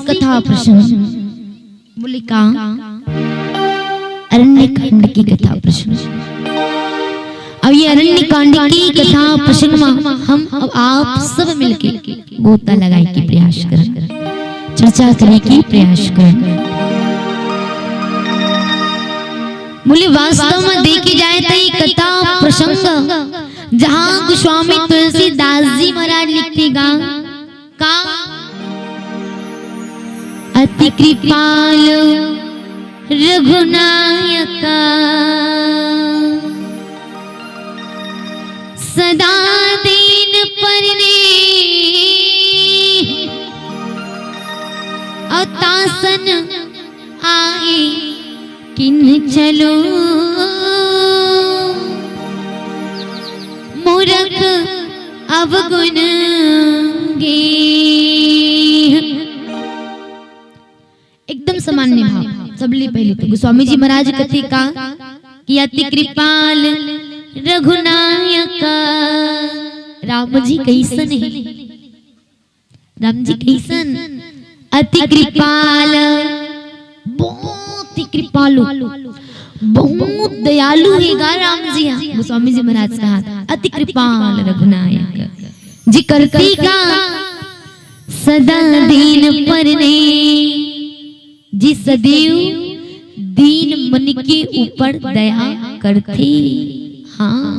कथा प्रसंग। बोले का अरण्य कांड की कथा प्रसंग। अब ये अरण्य कांड की कथा प्रसंग में हम अब आप सब मिलके गोता लगाए की प्रयास करें, चर्चा करने की प्रयास करें। बोले वास्तव में देखी जाए तो ये कथा प्रसंग जहाँ गोस्वामी तुलसीदास जी महाराज लिखतेगा का अति कृपाल रघुनायका सदा दीन परने अतासन आए किन चलो मूर्ख अवगुण गे। एकदम सामान्य भाव। सबले पहले तो गोस्वामी जी महाराज कथे का कि अति कृपाल रघुनायका। राम जी कैसन है, राम जी कैसन अति कृपाल, बहुत ही कृपालु, बहुत दयालु है राम जी। गोस्वामी जी महाराज कहा अति कृपाल रघुनायक जी करती का सदा दीन परने जी सदैव दीन मन के ऊपर दया करते। हाँ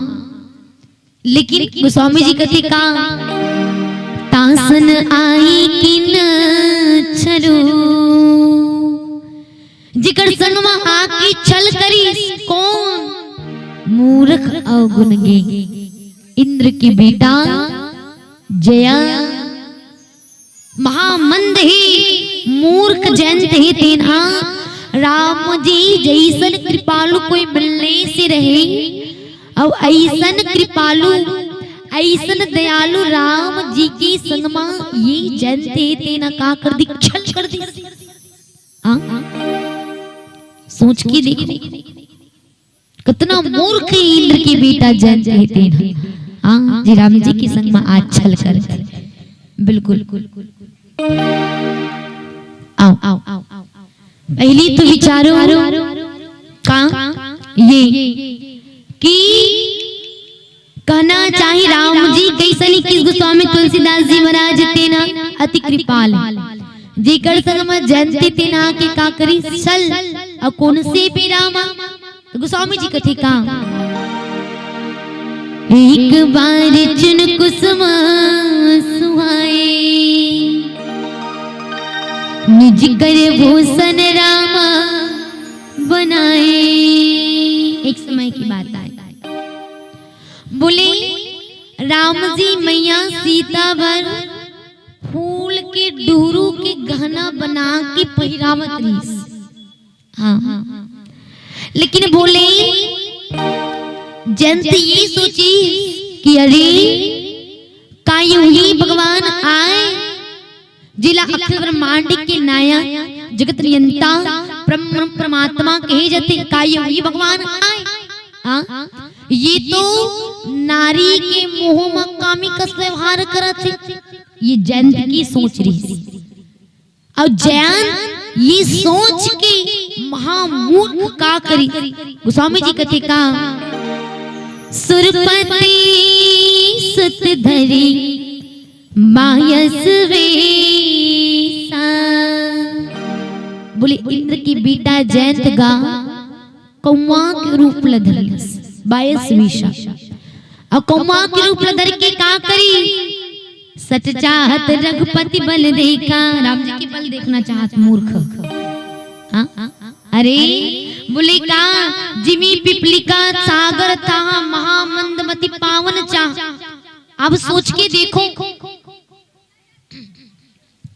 लेकिन गोस्वामी जी कहते का तासन आई किन छलो जिकर संग में आके छल करी कौन मूर्ख अवगुण गे। इंद्र की बेटा जया महामंद ही मूर्ख जयंत ही तेना राम जी जैसन कृपालु कोई मिलने से रहे। अब ऐसन कृपालु ऐसन दयालु राम जी के संग में ये जयंत ही तेना का कर दी, छल कर दी। सोच के देखो कितना मूर्ख इंद्र की बेटा जयंत ही तेना। हाँ जी राम जी के संग में आज छल कर बिल्कुल। आओ आओ आओ पहली तो विचारो का ये कि कहना चाहिए राम जी कैसनी किस गोस्वामी तुलसीदास जी महाराज तेना अति कृपाल जेकर संग में जयंती तेना के का करी सल और कौन से पे रामा। तो गोस्वामी जी कथे का एक बार चुन कुसुम सुहाए निज कर भूषण रामा बनाए। एक समय की बात है, बोले राम जी मैया सीता बर फूल के डूरू के गहना बना के पहिरावत रही। हाँ लेकिन बोले जयंत ये सोची कि अरे का ही भगवान आए जिला अखिल ब्रह्मांड के नायक जगत नियंता ब्रह्म परमात्मा कहे जाते का ही भगवान आए। ये तो नारी के मोह में कामी का व्यवहार करत है। ये जयंत की सोच रही और जयंत ये सोच के महामूर्ख का करी। गोस्वामी जी कथे का सुरपति सुत धरी मायस वेसा। बोले इंद्र की बेटा जयंत गा कौवा के रूप लधरलस बायस वेशा और कौवा के रूप लधर के का करी सच चाहत रघुपति बल देखा। राम जी के बल देखना चाहत मूर्ख। हाँ अरे बोले का जिमी पिपलिका सागर था महामंदमती पावन चाह। अब सोच के देखो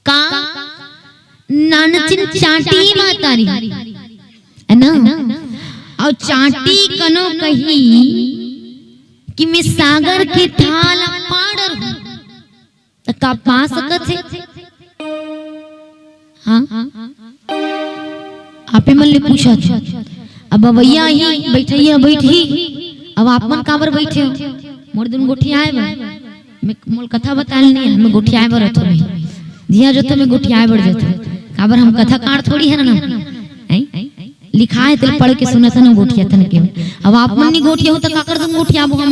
का नानचिन चाटी मातारी है ना और चाटी कनो कही कि मैं सागर के थाल पाड़र हूं तो का पा सकत है। हाँ आपे मन ले पूछा था अब भैया ही बैठिए बैठी अब आप मन काबर बैठे हो मोर दिन गोठी आए मैं मोल कथा बताल नहीं मैं गोठी आए बर तो जिया जो तो मैं गोठी आए बर जतो काबर हम कथाकार थोड़ी है ना, लिखा है तो पढ़ के सुना था ना गोठिया थन के। अब आप मन नहीं गोठिया हो तो का कर तुम गोठिया अब हम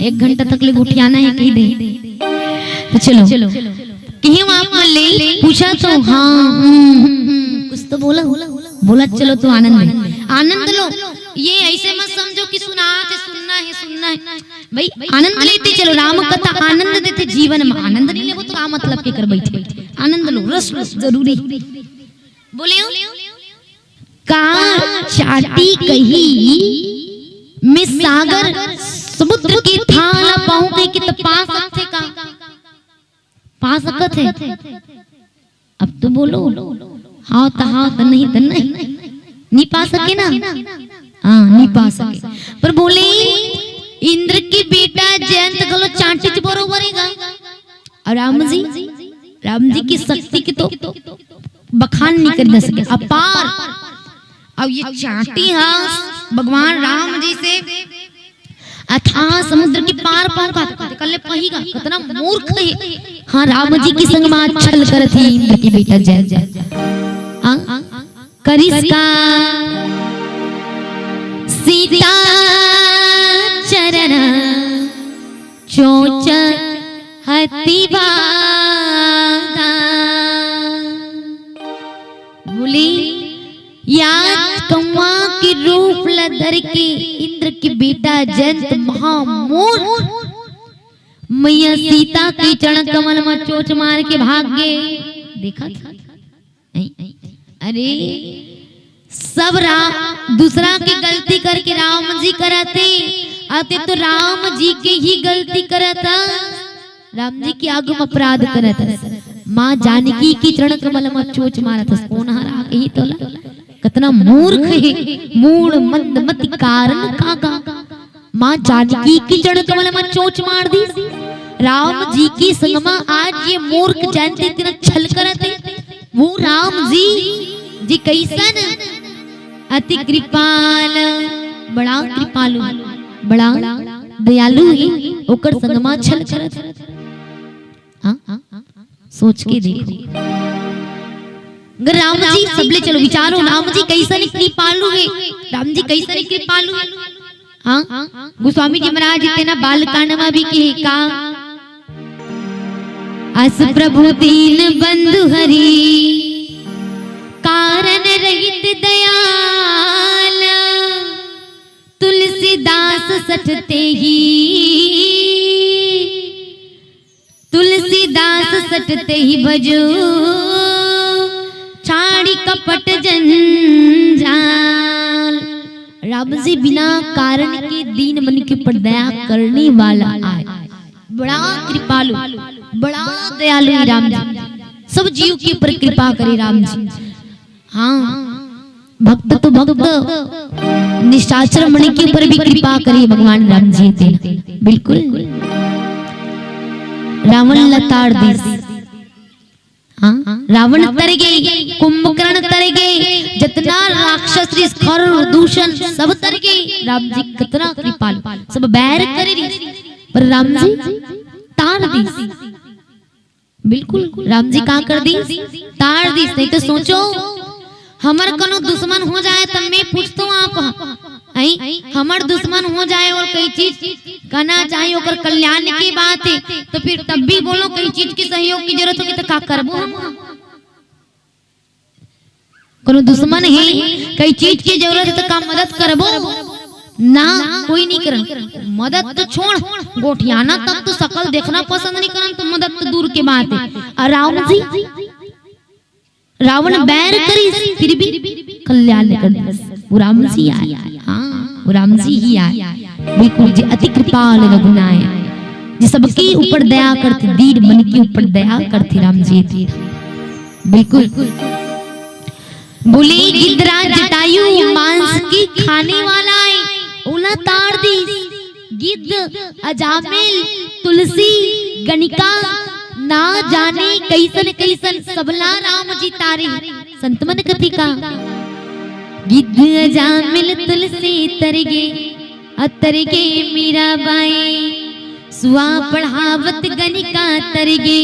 1 घंटा तक ले गोठियाना है कही दे। तो चलो कहीं आप मन ले पूछा तो हाँ कुछ तो बोला चलो तो आनंद लो। ये ऐसे मत समझो कि सुना है भाई, आनंद लेते चलो। राम कथा आनंद देते, जीवन में आनंद नहीं लेबो तो का मतलब के कर बैठे। आनंद लो, रस जरूरी। बोलियो का चाटी कही में सागर समुद्र की थाल पाऊं कहीं कि पास सकते का पा सकत है। अब तो बोलो हाँ तो नहीं पा सके ना, हाँ नहीं पा सके। पर बोले इंद्र की बेटा जयंत गलो चांटी बरोबर है। और राम जी की शक्ति की तो बखान नहीं कर सके, अपार। अब ये चांटी भगवान राम जी से अथाह समुद्र के पार पहुंचा कल पहीगा, कितना मूर्ख है। हाँ राम जी की संग में छल कर थी इंद्र की बेटा जय करिश्का सीता चरण चोच हति भागा। बोली याद कौवा के रूप लधर के इंद्र की बेटा जयंत महामूर्ख मैया सीता के चरण कमल में चोच मार के भाग गए। देखा अरे सब राम दूसरा की गलती करके राम जी करते आते तो राम जी के ही गलती करता, राम जी की आगम अपराध करता। माँ जानकी की चरण कमल में चोच मारा था, कौन हरा के ही तो कितना मूर्ख है, मूड मंदमति कारण कागा। माँ जानकी की चरण कमल में चोच मार दी। राम जी की संगमा आज ये मूर्ख जानते तेरा छल करते। वो राम जी कैसन अति कृपाल, बड़ा कृपालु, बड़ा दयालु है, ओकर संगमा छल करत। हाँ सोच के देखो राम जी सबले चलो विचारो राम जी कैसन कृपालु है, राम जी कैसन कृपालु है। हाँ गोस्वामी जी महाराज इतना बालकांडवा भी कहे का अस प्रभु दीन बंधु हरि कारण रहित दयाल तुलसीदास सठते ही भजो छाड़ी कपट जंजाल। राम जी बिना कारण के दीन मन के ऊपर दया करने वाला आए, बड़ा कृपालु, बड़ा दयालु राम जी, सब जीव के ऊपर कृपा करे राम जी। हाँ भक्त तो भक्त निष्ठाचर मणि के ऊपर भी कृपा करे भगवान राम जी थे। बिल्कुल रावण लताड़ दी, हाँ रावण तर गए, कुंभकर्ण तर गए, जितना राक्षस दूषण सब तर गए। राम जी कितना कृपालु, सब बैर करे पर राम जी तार दी। बिल्कुल राम जी कहाँ कर दी, तार दी। नहीं तो सोचो हमार कनो दुश्मन हो जाए तब मैं पूछता हूँ आप हमार दुश्मन हो जाए और कई चीज करना चाहिए और कल्याण की बात है तो फिर तब भी बोलो कई चीज की सहयोग की जरूरत होगी तो क्या करबो। कनो दुश्मन है कई चीज की जरूरत है तो का मदद करबो ना, कोई नहीं करन। मदद तो छोड़, गोठियाना तक तो शकल देखना पसंद नहीं करन तो मदद तो दूर की बात है। और राम जी रावण बैर करी फिर भी कल्याण कर दिया। वो राम जी आया, हाँ वो राम जी ही आया। बिल्कुल जी अति कृपाल रघुनाय जी, सबके ऊपर दया करते, दीन मन के ऊपर दया करते राम जी थी। बिल्कुल बोले गिद्धरा जटायु मांस की खाने वाला है, ओला ताड़ दी। गिद्ध अजामिल तुलसी गणिका ना जाने कैसन कैसन सबला राम जी तारे। संतमन कथी का गिद्ध अजामिल तुलसी तरगे अतरगे मीराबाई सुआ पढ़ावत गणिका तरगे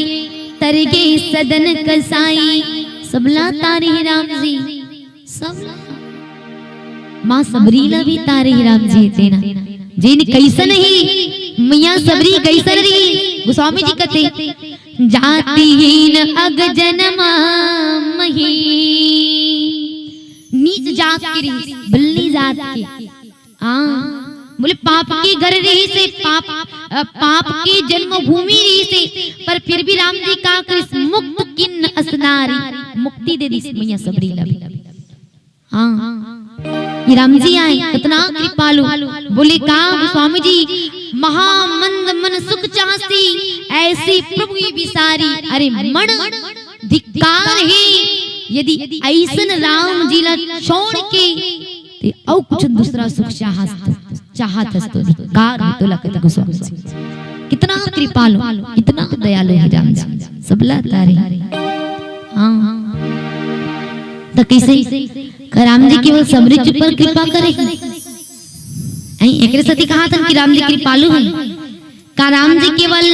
तरगे सदन कसाई सबला तारे ही राम जी सबला मां सबरीला भी तारे ही राम जी तेना जिन कैसन ही मैया सबरी कैसन रही गोस्वामी जी कहते जातिहीन अग जन्मा मही नीच जात की रही बल्ली जात की बोले पाप की घर रही से पाप की जन्मभूमि रही से पर फिर भी राम जी का कृष्ण मुक्त किन्न असनारी मुक्ति दे दी मैया सबरीला भी ये राम जी आए कितना कृपालु बोले का स्वामी जी महामंद मन सुख चाहती ऐसी प्रभु की विसारी अरे मन धिक्कार है यदि ऐसन राम जी ला छोड़ के ते औ कुछ दूसरा सुख चाहत हस्तो धिक्कार तो लगता गोस्वामी जी कितना कृपालु इतना दयालु है राम जी सबला तारे हां तो कैसे राम जी केवल सबरी पर कृपा करे एकरे सती कहा था कि राम जी कृपालु हैं का राम जी केवल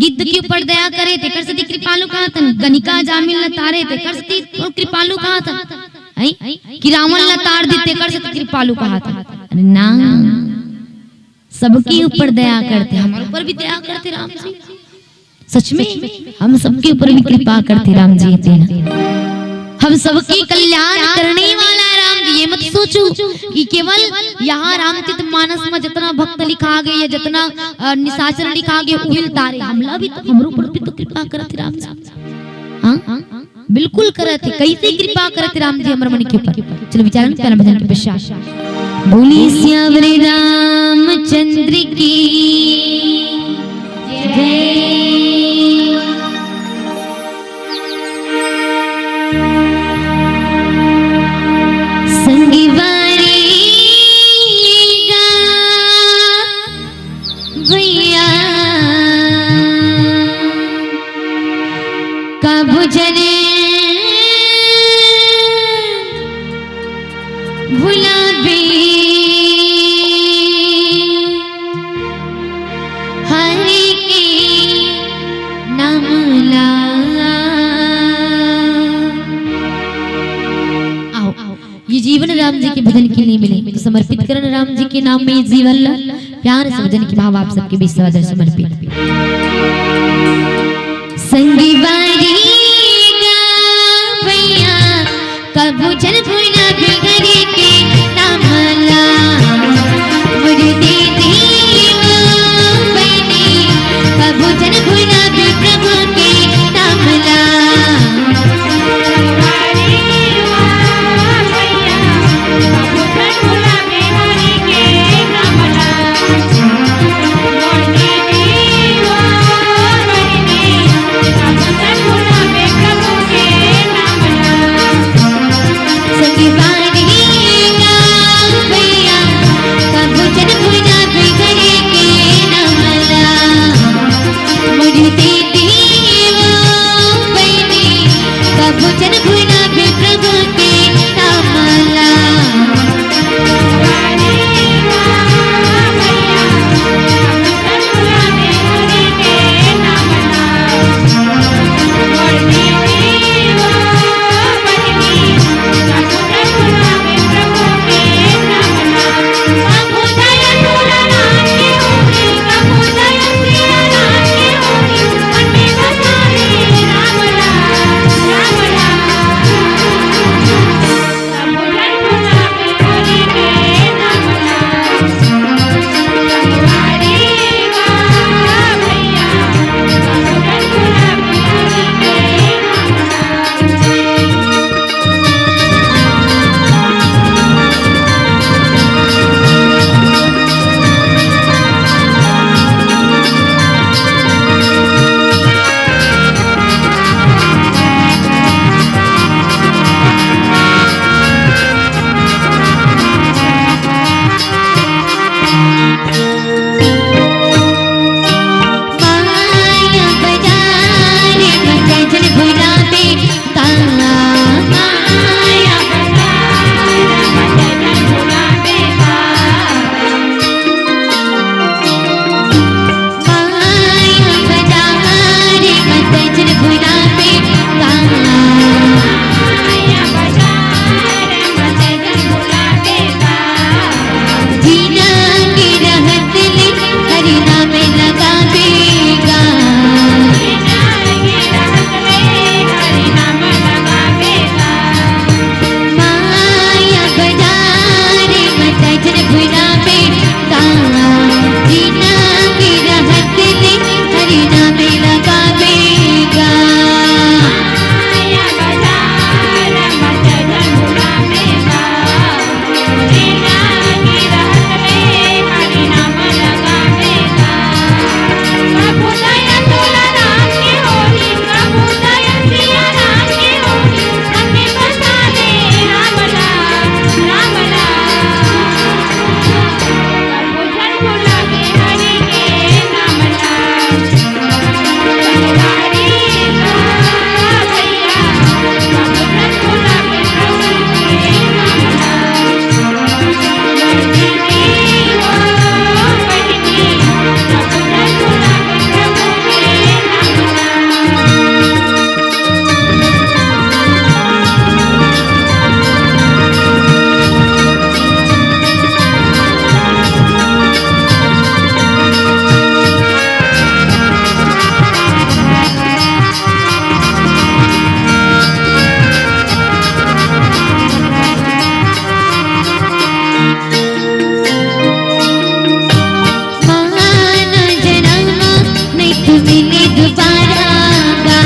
गिद्ध के ऊपर दया करे तेकर सती कृपालु कहा था गनिका जामिल न तारे तेकर सती कृपालु कहा था कि रावण न तार दी तेकर सती कृपालु कहा था अरे ना सबके ऊपर दया करते हमारे ऊपर भी दया करते राम जी सच में हम सबके ऊपर भी कृपा करते राम जी तेना हम सबकी कल्याण करने वाला है राम जी ये मत सोचो कि केवल यहाँ रामचरित मानस में जितना भक्त लिखा गया या जितना निशाचर लिखा गया उहिल तारे हमला भी तो हमरो पर भी तो कृपा करते राम जी हाँ बिल्कुल करते कैसे कृपा करते राम जी हमारे मन के ऊपर चलो विचारण पहला भजन के पश्चात बोली श्यावरे रामचंद्र की जय भुजने भुलाबे हरि के नाम ला आओ ये जीवन राम जी के भजन के लिए मिले तो समर्पित करना राम जी के नाम में ये जीवन ला प्यार से भजन के भाव आप सबके बीच सवादर समर्पित संगीवारी भैया कबू चल भुला बिगड़ी के नामला मुझे दे दी बहनी कबू चल भुला प्रभु के नामला मिले दोबारा गा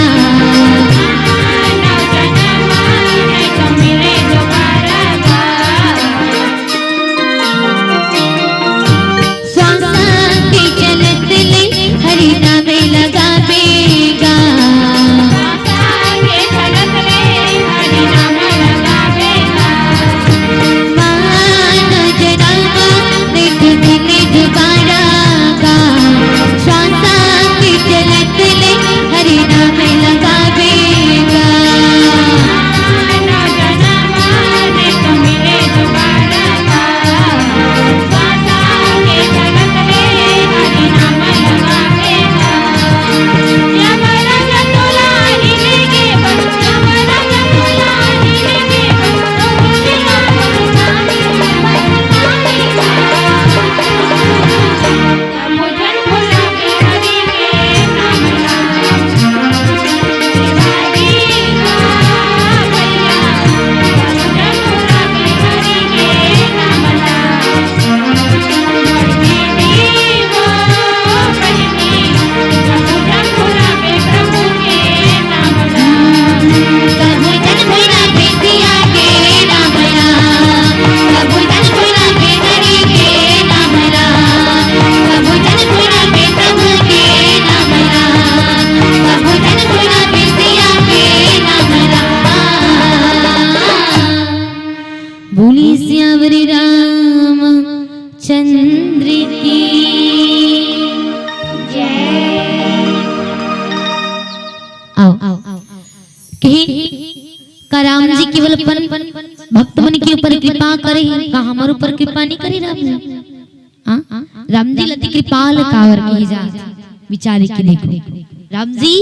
चंद्र की आओ का राम जी केवल भक्त मन के ऊपर कृपा करे का हमारे ऊपर कृपा नहीं करे राम जी। राम जी लती कृपाल कावर की जा विचारे की देखो राम जी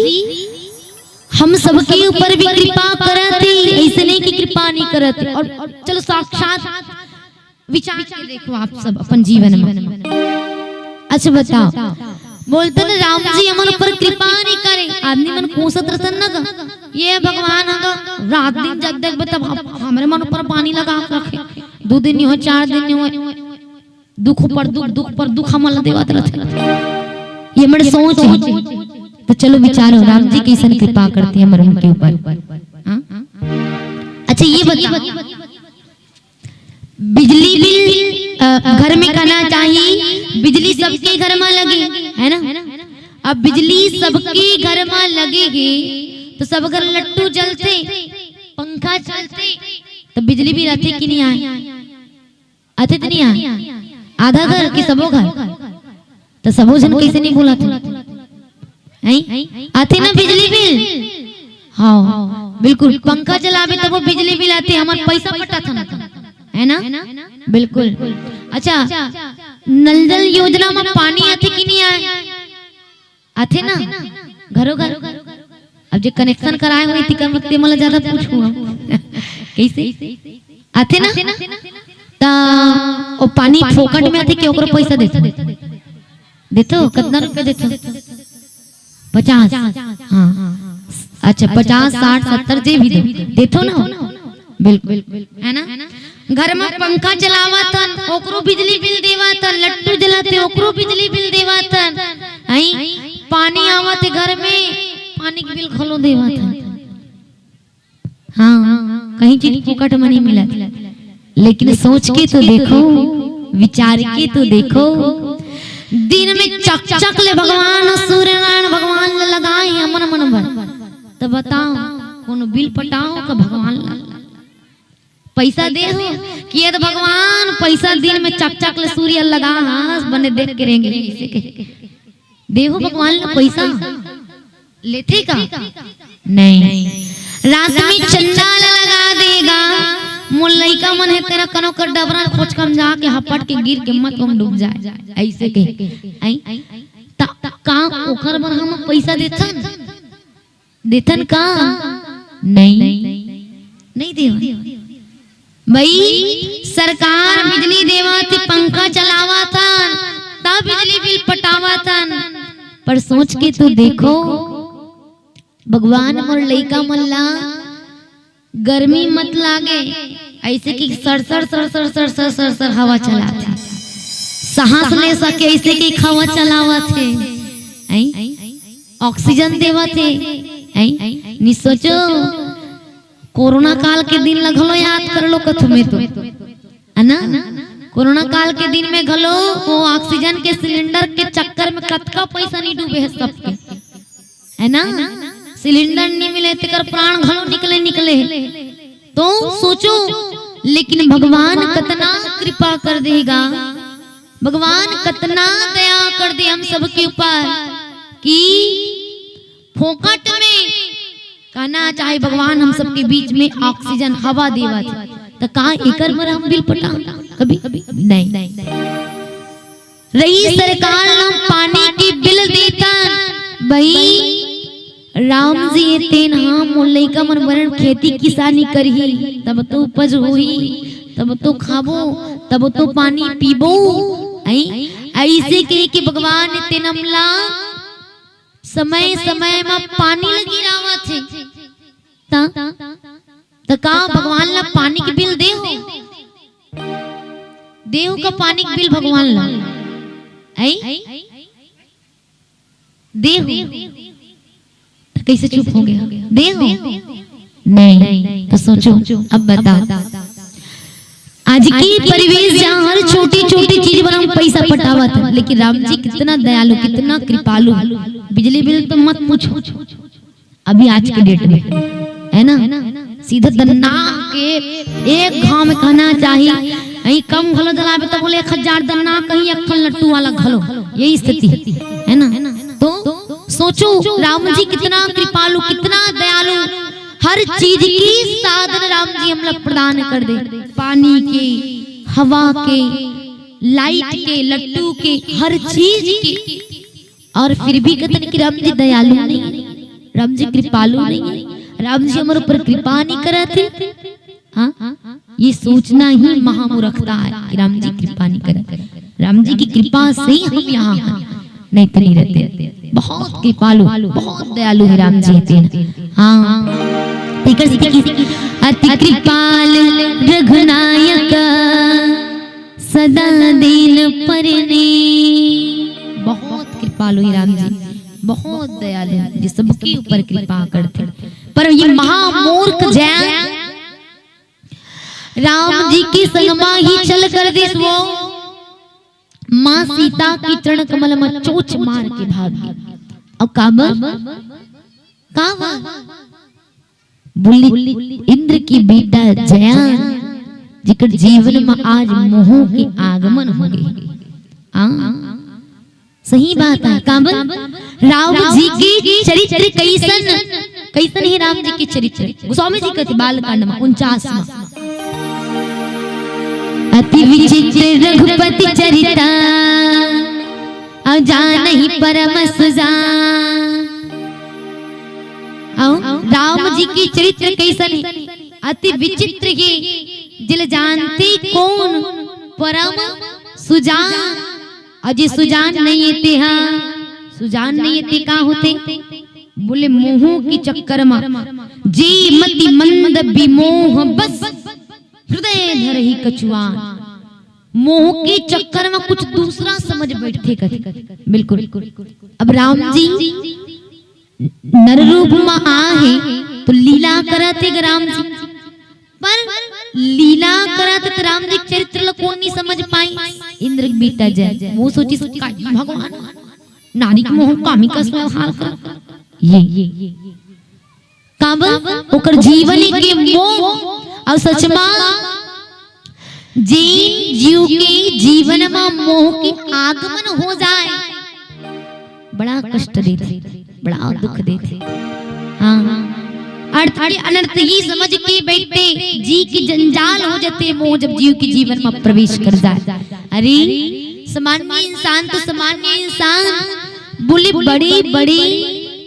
हम सबके ऊपर भी कृपा करते ऐसे नहीं कि कृपा नहीं करते। और चलो साक्षात विचार के देखो आप सब अपन जीवन में। अच्छा बताओ बोलते ना राम जी हमारे ऊपर कृपा नहीं करे आदमी मन कोसत रसन न ये भगवान रात दिन जग जग बता हमारे मन ऊपर पानी लगा रखे 2 दिन नहीं हो 4 दिन नहीं हो दुख पर दुख हमला देवत रहते ये मेरे सोच है। तो चलो विचारो राम जी कैसे कृपा करते हैं हमारे उनके ऊपर। अच्छा ये बता बिजली बिल घर में करना चाहिए बिजली सबके घर में लगे है ना। अब बिजली सबके घर में लगेगी तो सब घर लट्टू जलते पंखा चलते तो बिजली भी रहते कि नहीं आते तो नहीं आए आधा घर कि सबो घर तो सबो जन कैसे नहीं बोला था आते ना बिजली बिल। हाँ बिल्कुल पंखा चलावे तो वो बिजली बिल आते हमारे पैसा पटा था ना है ना बिल्कुल। अच्छा नल जल योजना में पानी आते कि नहीं आते ना घरों घर। अब जो कनेक्शन कराए हुए थी कम मला ज्यादा पूछूं कैसे आते ना ता ओ पानी फोकट में आते कि ओकरो पैसा देतो कितना रुपए देतो 50 हाँ अच्छा 50 60 70 जे भी देतो ना बिल्कुल है ना। घर में पंखा चलावतन ओकरो बिजली बिल देवातन लट्टू जलाते ओकरो बिजली बिल देवातन पानी आवते घर में पानी के बिल खोलो देवातन। हाँ कहीं चीज फोकट में नहीं मिला लेकिन सोच के तो देखो विचार के तो देखो दिन में चक चक ले भगवान सूर्य नारायण भगवान लगाए मन मन भर तो बताओ कौन बिल पटाओ का भगवान पैसा दे हो कि तो भगवान पैसा दिन में चक चक ले सूर्य लगा बने देख के रहेंगे देखो भगवान ने पैसा लेते का नहीं रात में चंदा लगा देगा मुल्लाई का मन है तेरा कनो कर डबरा खोज कम जाके हपट के गिर के मत हम डूब जाए ऐसे के का ओखर बर हम पैसा देथन का नहीं देवा भाई सरकार बिजली देवाती पंखा चलावा था तब बिजली बिल पटावा था पर सोच के तो देखो भगवान मोर लइका मल्ला गर्मी मत लागे ऐसे कि sir sir sir sir sir sir sir sir हवा चलाते सांस ले सके ऐसे कि हवा चलावा थे ऑक्सीजन देवा थे। नहीं सोचो कोरोना काल के दिन लगलो याद कर लो कथु में तो है ना। कोरोना काल के दिन में घलो वो ऑक्सीजन के सिलेंडर के चक्कर में कतका पैसा नहीं डूबे है सबके, है ना। सिलेंडर नहीं मिले तेकर प्राण घलो निकले। तो सोचो लेकिन भगवान कितना कृपा कर देगा, भगवान कितना दया कर दे हम सबके ऊपर कि फोकट में कहना चाहे भगवान हम सबके बीच में ऑक्सीजन हवा देवा थे तो का एकर मर हम बिल पटा कभी नहीं। रही सरकार ना पानी की बिल देता भाई राम जी तेन हाँ मोलई का मन बरन खेती किसानी करही तब तो उपज होही, तब तो खाबो, तब तो पानी पीबो। ऐसे कहे कि भगवान तेनमला समय समय में पानी लगी रावा थे तो का भगवान ला पानी के बिल देहो का पानी के बिल भगवान ला देहो कैसे चुप हो गया देहो नहीं। तो सोचो अब बताओ आज की परिवेश जहाँ हर छोटी छोटी चीज पर हम पैसा पटावा था, लेकिन राम जी कितना दयालु कितना कृपालु। बिजली बिल तो मत पूछो अभी आज के डेट में, है ना। सीधा दन्ना के एक घाव में कहना चाहिए अही कम घलो जलावे तो बोले 1000 दन्ना कहीं अक्खल लट्टू वाला घलो, यही स्थिति है ना। तो सोचो राम जी कितना कृपालु कितना दयालु, हर चीज की साधन राम जी हम लोग प्रदान कर दे, पानी के, हवा के, लाइट के, लट्टू के, हर चीज के। और फिर भी कहते कि राम जी दयालु नहीं, राम जी कृपालु नहीं, राम जी हमारे ऊपर कृपा नहीं करते। हाँ ये सोचना ही महामूर्खता है कि राम जी कृपा नहीं करते। राम जी की कृपा से ही हम यहाँ हैं, नहीं तो नहीं रहते। बहुत कृपालु बहुत दयालु है राम जी थे। हाँ अति कृपाल रघुनायक सदा दीन परने, बहुत कृपालु है राम जी, बहुत दयालु है, सबके ऊपर कृपा करते। पर ये महामूर्ख जैन राम जी की संगमा ही चल कर दिस वो माँ सीता की चरण कमल में चोच मार के भाग गई। अब काबर बुल्ली इंद्र की बेटा जयान जिकर जीवन में आज मोह के आगमन हो गए। सही बात है। काबर राम जी की चरित्र कैसन है राम जी के चरित्र। गोस्वामी जी कहते बालकांड में 49 अति विचित्र रघुपति चरिता जानहि परम सुजान। राम जी की चरित्र कैसन है, अति विचित्र है, जिल जानते कौन परम सुजान। अजय सुजान नहीं थे, हाँ सुजान नहीं थे का होते बोले मोह की चक्कर में जे मति मंद विमोह बस हृदय धर ही कछुआन। मोह के चक्कर में कुछ दूसरा समझ बैठे कथे। बिल्कुल। अब राम जी नर रूप में आए तो लीला करते राम जी, पर लीला करते तो राम जी चरित्र कौन नहीं समझ पाई। इंद्र की बेटा जय वो सोची भगवान नारी के मोह कामी का व्यवहार कर ये काबर ओकर जीवन के मोह और सचमा जीन जीव के जीवन में मोह की आगमन हो जाए बड़ा कष्ट देते, बड़ा दुख देते। हाँ अर्थ अनर्थ ही समझ के बैठते, जी की जंजाल हो जाते मोह जब जीव के जीवन में प्रवेश कर जाए। अरे सामान्य इंसान तो सामान्य इंसान बोले बड़े बड़े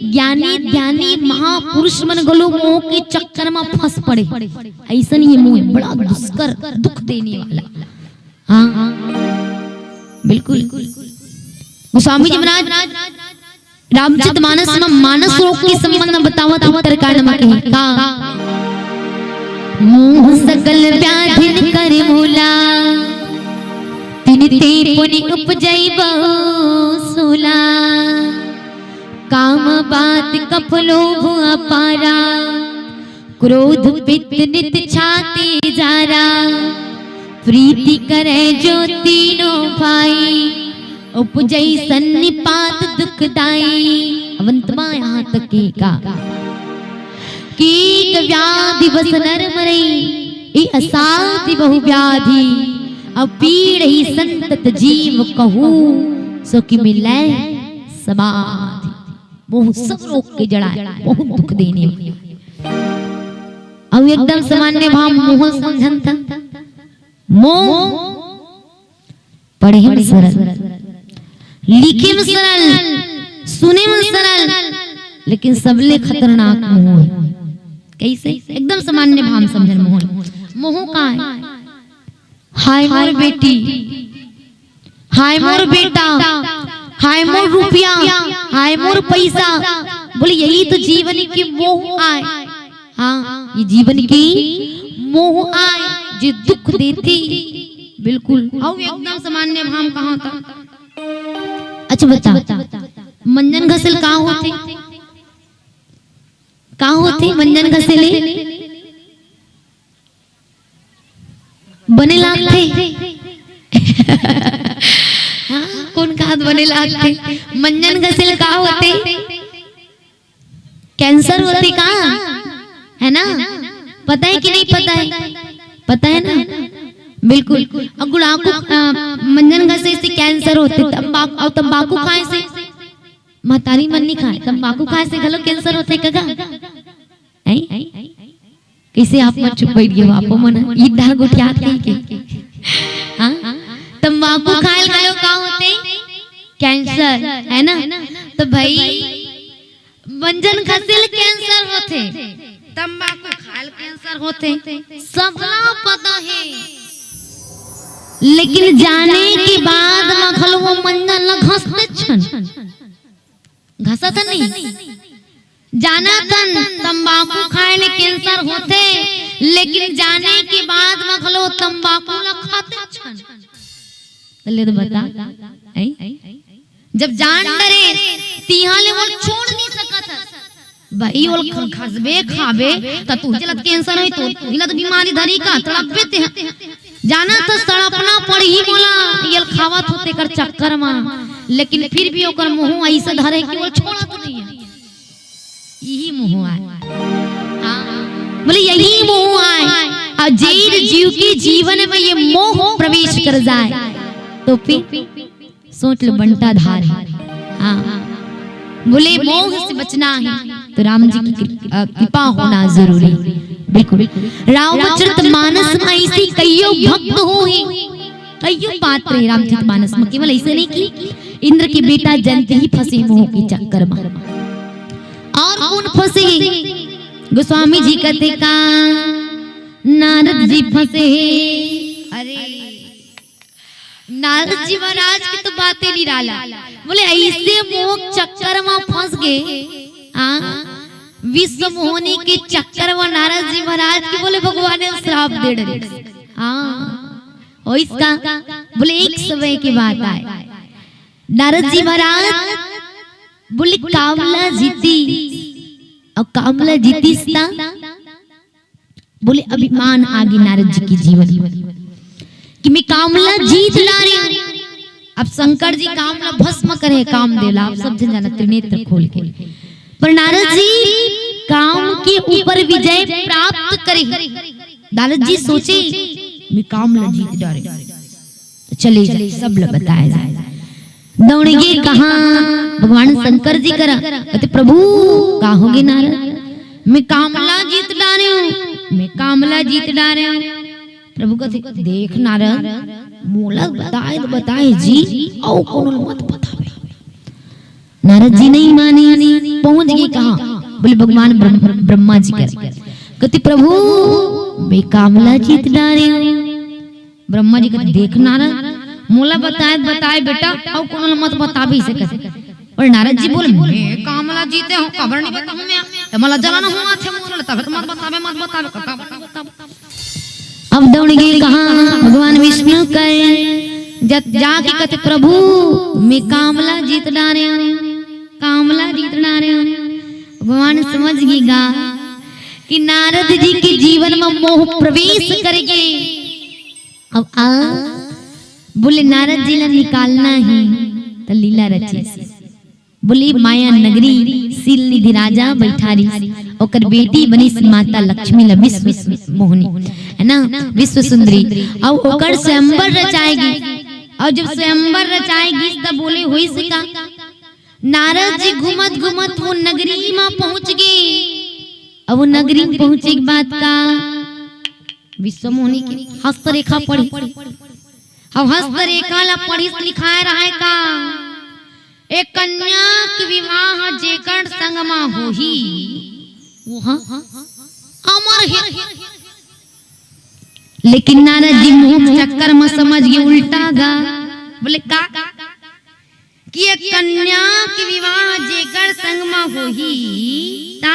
ज्ञानी ध्यानी महापुरुष मन गलो मोह के चक्कर में फंस पड़े। ऐसा नहीं है, मोह बड़ा दुष्कर दुख देने वाला। हाँ बिल्कुल। गोस्वामी जी महाराज रामचरितमानस में मानस रोग के संबंध में बतावत उत्तरकांड में कहे का मोह सकल व्याधिन कर मूला तिन ते पुनि उपजई बहु सूला काम बात कफ लोभ अपारा, क्रोध पित्त नित छाती जारा, प्रीति करे जो तीनों भाई, उपजई सन्निपात दुखदाई। अब अंत में यहाँ तक का कीट व्याधि बस नर मरई, असाध्य बहु व्याधि, अब पीड़ ही संतत जीव कहू, सो कि मिलै समाधि। मोह सब रोग के जड़ा, बहुत दुख देने। अब एकदम सामान्य भाव मोह समझन था। मोह पढ़े में सरल, लिखे में सरल, सुने में सरल, लेकिन सबले खतरनाक मोह है। कैसे? एकदम सामान्य भाव समझन। मोह का है, हाय मोर बेटी, हाय मोर बेटा, हाय मोर रुपया, हाय मोर पैसा। बोले यही तो जीवन की मोह आए। हाँ, ये जीवन की मोह आए जो दुख देती। बिल्कुल। और एकदम सामान्य भाव कहाँ था? अच्छा बता, मंजन घसेल कहाँ होते? कहाँ होते मंजन घसेले? बने लागते। हाँ, कौन कहा बने लागते? मंजन घसेल कहाँ होते? कैंसर होते कहाँ? है ना? पता है कि नहीं पता है? पता है ना? बिल्कुल। अब गुड़ाकू मंजन घसे से कैंसर होते। तंबाकू खाए से महतारी मन नहीं खाए, तंबाकू खाए से गलो कैंसर होते कगा? कैसे आप मत चुप बैठ गए? आपो मन ई डाल गुठियात के। हाँ, तंबाकू खाए गलो का होते? कैंसर, है ना? तो भाई मंजन घसेल कैंसर होते, तंबाकू खाल कैंसर होते, सबला पता है। लेकिन जाने के बाद मखल वो मंजन न घसते छन, घसा था नहीं। जाना तन तंबाकू खाए ने कैंसर होते, लेकिन जाने के बाद मखलो तंबाकू न खाते छन। ले तो बता, जब जान डरे तिहाले वो छोड़ नहीं सकत। भाई वो खसबे खाबे त तू जलत कैंसर होई तो इला तो बीमारी धरी का तड़पे ते। जाना तो सड़पना पड़ी बोला ये खावत होते कर चक्कर में, लेकिन फिर भी ओकर मुंह ऐसे धरे कि वो छोड़त नहीं है। यही मुंह आए। हाँ, बोले यही मुंह आए। और जीर जीव के जीवन में ये मोह प्रवेश कर जाए तो फिर सोच लो बंटा धार है। हाँ, बोले मोह से बचना है तो राम जी की कृपा होना जरूरी। बिल्कुल। रामचरितमानस में ऐसी कईयों भक्त हुए, कईयों पात्र है रामचरितमानस में। केवल ऐसे नहीं कि इंद्र के बेटा जनते ही फंसे मोह के चक्कर में। और कौन फंसे? गोस्वामी जी कहते का नारद जी फंसे। अरे नारद जी महाराज की तो बातें नहीं डाला। बोले ऐसे मोह चक्कर में फंस गए, विश्व मोहनी के चक्कर में नारद जी महाराज की बोले भगवान ने श्राप दे डरे। और इसका बोले एक समय की बात आए, नारद जी महाराज बोले कामला जीती। और कामला जीती बोले अभिमान आ गई नारद जी की जीवन कि मैं कामला जीत ला रही। अब शंकर जी कामला भस्म करे काम देला, आप सब जन जाना त्रिनेत्र खोल के। पर नारद जी काम के ऊपर विजय प्राप्त करे। नारद जी सोचे मैं कामला जीत डाले तो चले जाए, सब बताया जाए। दौड़ेंगे कहाँ? भगवान शंकर जी करा कहते प्रभु का होगे नारद? मैं कामला जीत डाले हूँ, मैं कामला जीत डाले हूँ। प्रभु कहते देख नारद मोला बताए जी और कौन मत बतावे। नारद जी नहीं माने, पहुंच गए कहाँ? बोले भगवान ब्रह्मा जी कहते प्रभु मैं कामला जीत डाले हूँ। ब्रह्मा जी कहते देख नारद मोला बताए बेटा और कौन मत बतावे से कहते। और नारद जी बोले मैं कामला जीते हूँ, खबर नहीं बताऊं मैं, मला जलाना हुआ थे मोला तब मत बतावे। अब दौड़ गए कहाँ? भगवान विष्णु कर जाके कहते प्रभु मैं कामला जीत डाले हूँ। कामला जीतना रहे भगवान समझ गएगा कि नारद जी के जीवन में मोह प्रवेश करेंगे। अब आ बोले नारद जी ने निकालना है तो लीला रचे बोले माया नगरी सील निधि राजा बैठारी ओकर बेटी बनी माता लक्ष्मी ल विश्व मोहनी है ना विश्व सुंदरी। अब ओकर स्वयंवर रचाएगी और जब स्वयंवर रचाएगी तब बोले होई से का नारद जी घुमत घुमत वो नगरी में पहुंच गए। अब वो नगरी में पहुंचे के बाद का विश्व मोहनी की हस्तरेखा पढ़ी। अब हस्तरेखा ला पढ़ी लिखाए रहा का एक कन्या के विवाह जेकर संग में होही वो अमर है। लेकिन नारद जी मोह चक्कर में समझ गए उल्टा गा बोले का कि एक कन्या के विवाह जेकर संग में होही ता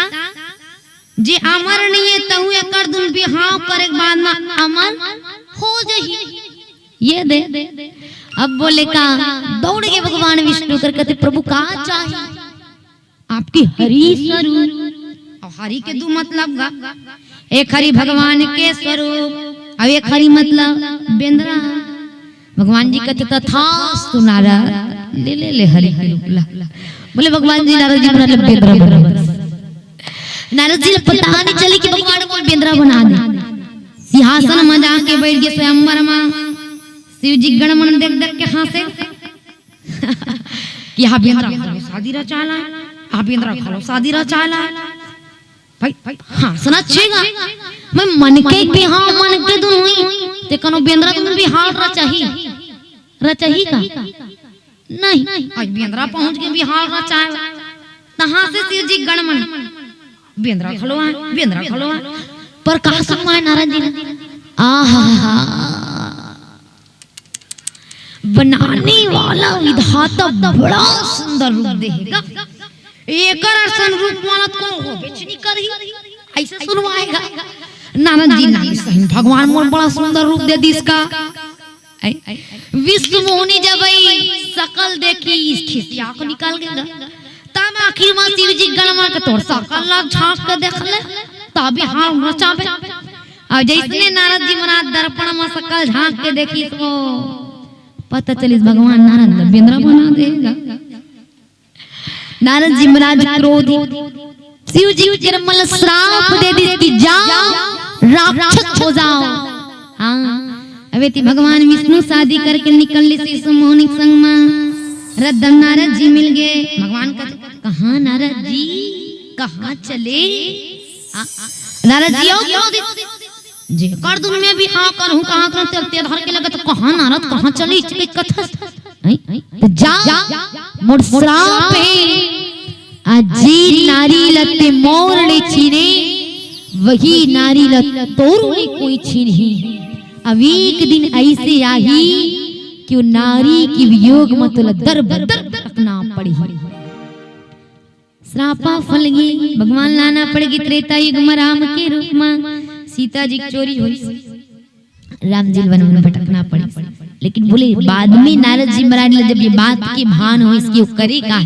जे अमर नहीं है तहु एकर दुन बिहाव करे के बाद में अमर हो जही ये दे। अब बोले का दौड़ के भगवान विष्णु कर कहते प्रभु का चाहिए आपकी हरि स्वरूप। और हरि के दो मतलब गा एक हरि भगवान के स्वरूप और एक हरि मतलब बेंद्रा। भगवान जी कहते तथास्तु नारद ले ले ले हरि बोले भगवान जी नारद जी मतलब बेंद्रा बना। नारद जी पता नहीं चली कि भगवान को बेंद्रा बना दे। सिंहासन में जाके बैठ गए स्वयंवर में। शिव जी गणमन देख देख के हंसे कि यहाँ बेंद्रा खालो शादी रचाला आप बेंद्रा खालो शादी रचाला भाई हाँ सुना छेगा मैं मन के भी हाँ मन के दुन हुई ते कनो बेंद्रा तुम भी हाँ रचाही का नहीं आज बेंद्रा पहुंच के भी हाँ रचाला तहां से शिव जी गणमन बेंद्रा खलो पर कहा सुना नारद जी ने आहा बनाने वाला विधाता बड़ा सुंदर रूप देगा एकर असन रूप मानत को हो बेचनी करही ऐसे सुनवाएगा। नारद जी ने सही भगवान मोर बड़ा सुंदर रूप दे दी इसका विश्व मोहनी जब सकल देखी इस खिसिया को निकाल गया तब आखिर में शिव जी गणमा के तोड़ सकल ला झांक के देख ले तब हां रचावे। और जैसे नारद जी महाराज दर्पण में सकल झांक के देखी तो पता चली भगवान नारद बेंद्रा बना देगा। नारद जी महाराज क्रोधित शिव जी निर्मल श्राप दे दी कि जाओ राक्षस हो जाओ। हाँ अबे ती भगवान विष्णु शादी करके निकल ली मोहनी संग में रद्दम नारद जी मिल गए। भगवान का कहाँ नारद जी कहाँ चले नारद जी क्रोधित जे कर दूं मैं भी हाँ करूं कहां करूं चलते धर के लगे तो कहां नारद कहां चली इसके कथा तो जा मोर श्राप है अजी नारी लते मोर ले छीने वही नारी लत तोर ले कोई छीनही। अब एक दिन ऐसे आही कि वो नारी की वियोग मत दर बदर तकना पड़ी। श्रापा फल गई भगवान लाना पड़ेगी त्रेता युग में राम के रूप में सीता जी की चोरी हुई राम जी वन में भटकना पड़ी। लेकिन बोले बाद में नारद जी महाराज ने जब ये बात की भान हो इसकी करेगा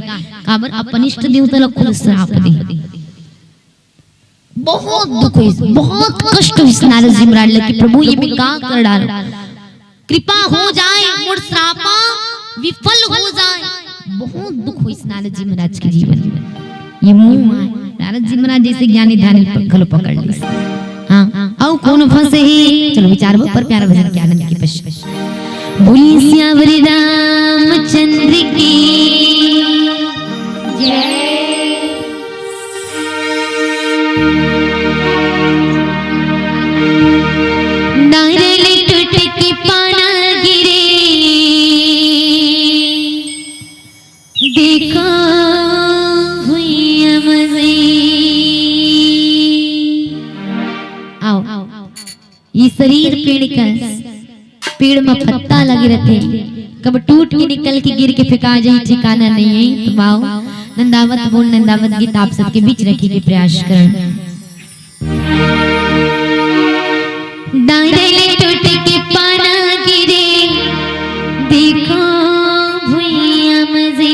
काबर अपनिष्ट देवता खुद श्राप दे बहुत दुख हुई बहुत कष्ट हुई नारद जी महाराज ने प्रभु ये मैं क्या कर डाला कृपा हो जाए और श्रापा विफल हो जाए। बहुत दुख हुई नारद जी महाराज के जीवन में। ये मुंह आए नारद जी महाराज जैसे ज्ञानी ध्यानी गलो पकड़ ली। हाँ औ कौन फंसे ही चलो विचार पर प्यारा भजन के आनंद की पश्च बोली श्यावर रामचंद्र की जय। नारियल टूट के पाना गिरे देखो हुई मजे। आओ ये शरीर पेड़ में पत्ता लगे रहते कब टूट के निकल के गिर के फेंका जाए ठिकाना नहीं है। तो आओ नंदावत बोल नंदावत गीत आप सबके बीच रखने के प्रयास करें। नारियल टूट के पाना गिरे देखो भुइया मजे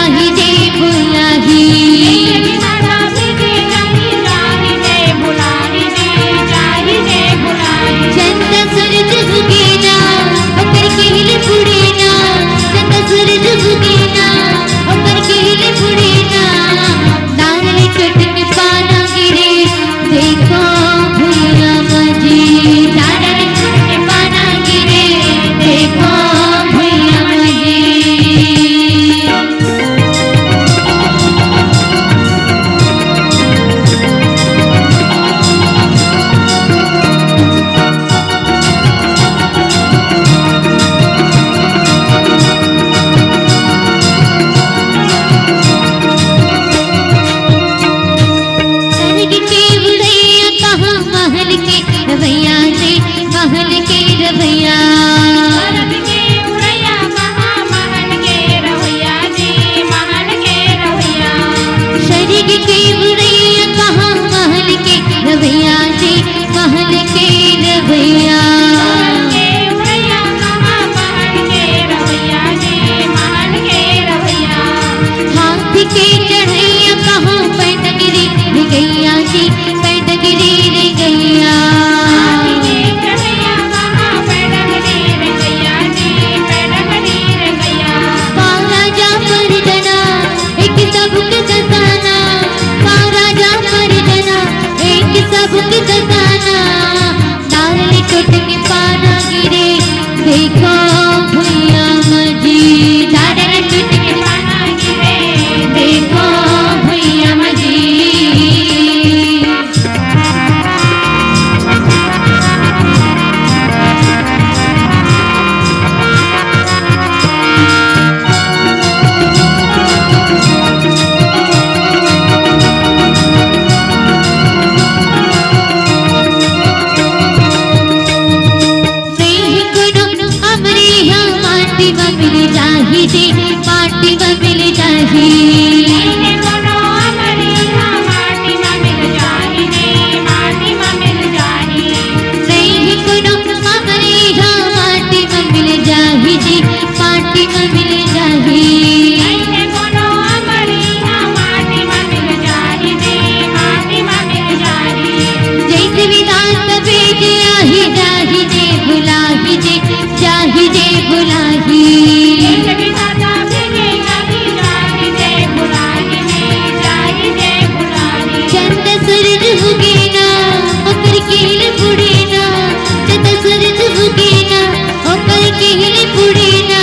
जाहि जे बुलाही चंद सूरज उगेना होकर के हिले पुड़ेना चंद सूरज उगेना होकर के हिले पुड़ेना दानले टूट के पाना गिरे देखो भुइया मजी दानले टूट के पाना गिरे देखो भुइया मजी देखो भुइया मजी दानले टूट के पाना गिरे देखो भुइया मजी माटी में मिल जाही नहीं कोनो हमारी यहाँ माटी में मिल जाही जी माटी में मिल जाही जैसे विधान भेज आही जाही जे बुलाही जे जाही जे बुलाही चंद सूरज उगेना होकर के हिले पुड़ेना चंद सूरज उगेना होकर के हिले पुड़ेना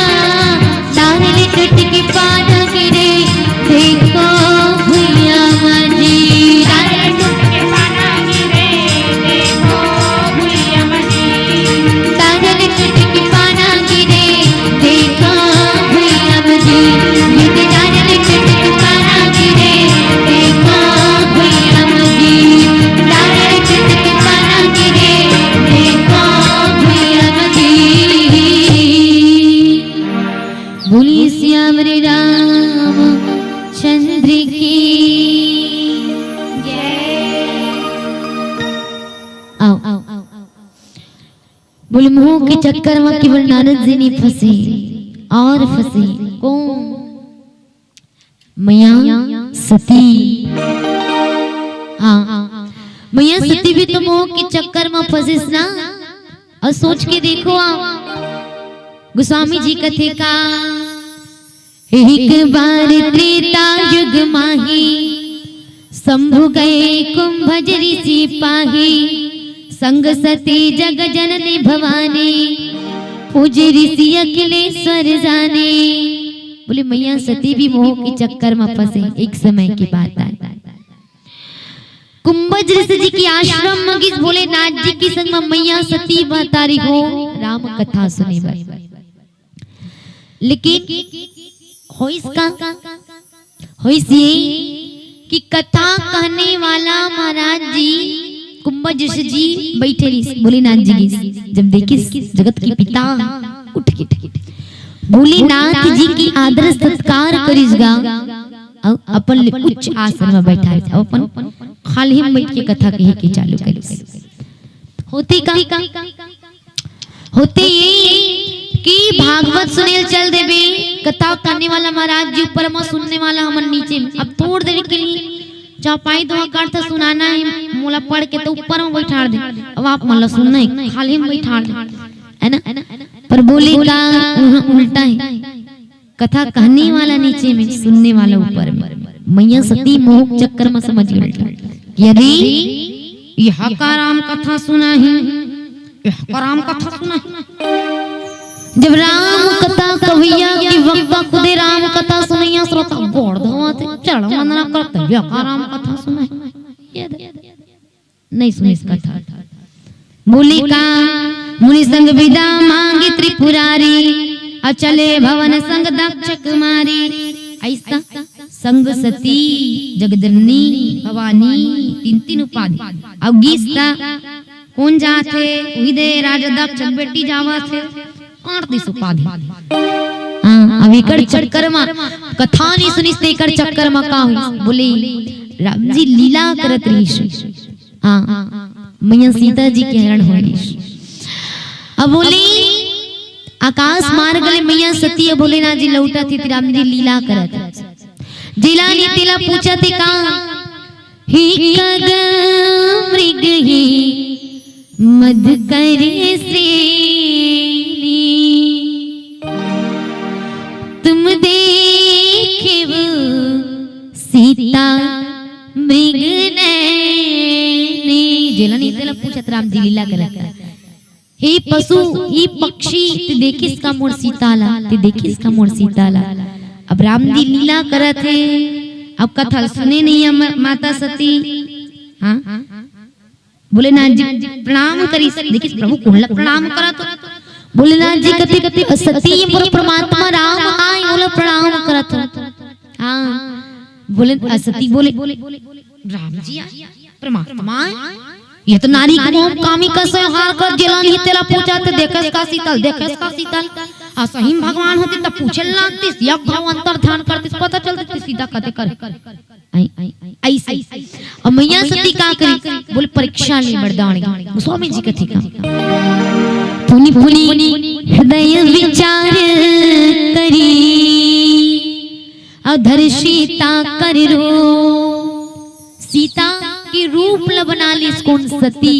दानले टूट के पाना गिरे देखो भुइया मजी दानले टूट के पाना गिरे देखो भुइया मजी दानले टूट के पाना गिरे देखो भुइया मजी ये दानले टूट के पाना गिरे देखो भुइया मजी दानले टूट के पाना गिरे देखो भुइया मजी बोलिए श्याम रे राम चंद्र की आओ बोले मोह के चक्कर में केवल नारद जी नहीं फंसे और फंसे कौन मैया सती हाँ मैया सती भी तो मोह के चक्कर में फंसिस ना और सोच के देखो आप गोस्वामी जी कथे का एक बार त्रेता युग माही शंभु गए कुंभज ऋषि पाही संग सती जग जननी भवानी पूजे ऋषि अखिलेश्वर जाने बोले मैया सती भी मोह के चक्कर में फंसे एक समय की बात है कुंभज ऋषि जी की आश्रम में भोलेनाथ जी की संग में मैया सती महतारी हो राम कथा सुने लेकिन कि कथा कहने वाला महाराज जी कुंभज ऋषि जी बैठे भोलेनाथ जी की जब देखी जगत के पिता उठ के भोलेनाथ जी की आदर सत्कार करिसगा अपन उच्च आसन में बैठा है अपन खाली हम बैठ के कथा कहे के चालू करिस होते ये कि भागवत सुनेल चल देवे, कथा करने वाला महाराज जी ऊपर में, सुनने वाला हमन नीचे में। अब थोड़ी देर के लिए चौपाई तो अर्थ सुनाना है, मोला पढ़ के तो ऊपर में बैठा दे, अब आप मतलब सुनना है खाली में बैठा दे, है ना। पर बोले का उल्टा है, कथा कहने वाला नीचे में, सुनने वाला ऊपर में। मैया सती मोह चक्कर में समझ उल्टा, यदि यह का राम कथा सुना है, यह का राम कथा सुना है। जब राम कथा कविया की वक्ता खुदे राम कथा सुनैया श्रोता बोड़ धोते चढ़ वंदना करते, यह का राम कथा सुना है, नहीं सुनी इस कथा। बोली का मुनि संग विदा मांगी त्रिपुरारी, अचले भवन संग दक्ष कुमारी। ऐसा संग सती जगदरनी भवानी तीन तीन उपाधि। अब गीस्ता कौन जाथे, उदे राजा दक्ष बेटी जावा थे, 38 उपाधि। अब इकड़ चक्कर में कथा नहीं सुनी, इकड़ चक्कर में का हुई, बोले राम जी लीला करत रही। मैया सीता जी के हरण होली। अब बोले आकाश मार्ग ले मैया सती भोलेनाथ जी लौटा थी, राम जी लीला करत। जिला ने तेला पूछा थे का ही कग मृग ही मद करे श्रेणी, तुम देखे वो सीता मृग नैनी। जिला ने तेला पूछा था राम जी लीला करत, हे पशु हे पक्षी ते देखिस का मोर सीताला, ते देखिस का मोर सीताला। अब राम जी लीला करत है, अब कथा सुने नहीं माता सती। हाँ भोलेनाथ जी प्रणाम करी, देखिस प्रभु कोहला प्रणाम करत। भोलेनाथ जी कथे कथे सती मोर परमात्मा राम आए बोले प्रणाम करत। हाँ बोले सती बोले राम जी परमात्मा ये तो नारी की मोह कामिका से हार कर जलान ही तेरा पूछा तो देखस का शीतल, देखस का शीतल। आ सही भगवान होते तब पूछे लागतिस, या भाव अंतर ध्यान करतिस, पता चलती सीधा कते कर ऐसे। और मैया सती का करी, बोले परीक्षा ले बरदान। स्वामी जी कथी का पुनि पुनि हृदय विचार करी, अधर सीता कर रो। सीता की रूप ल बना ली कौन सती,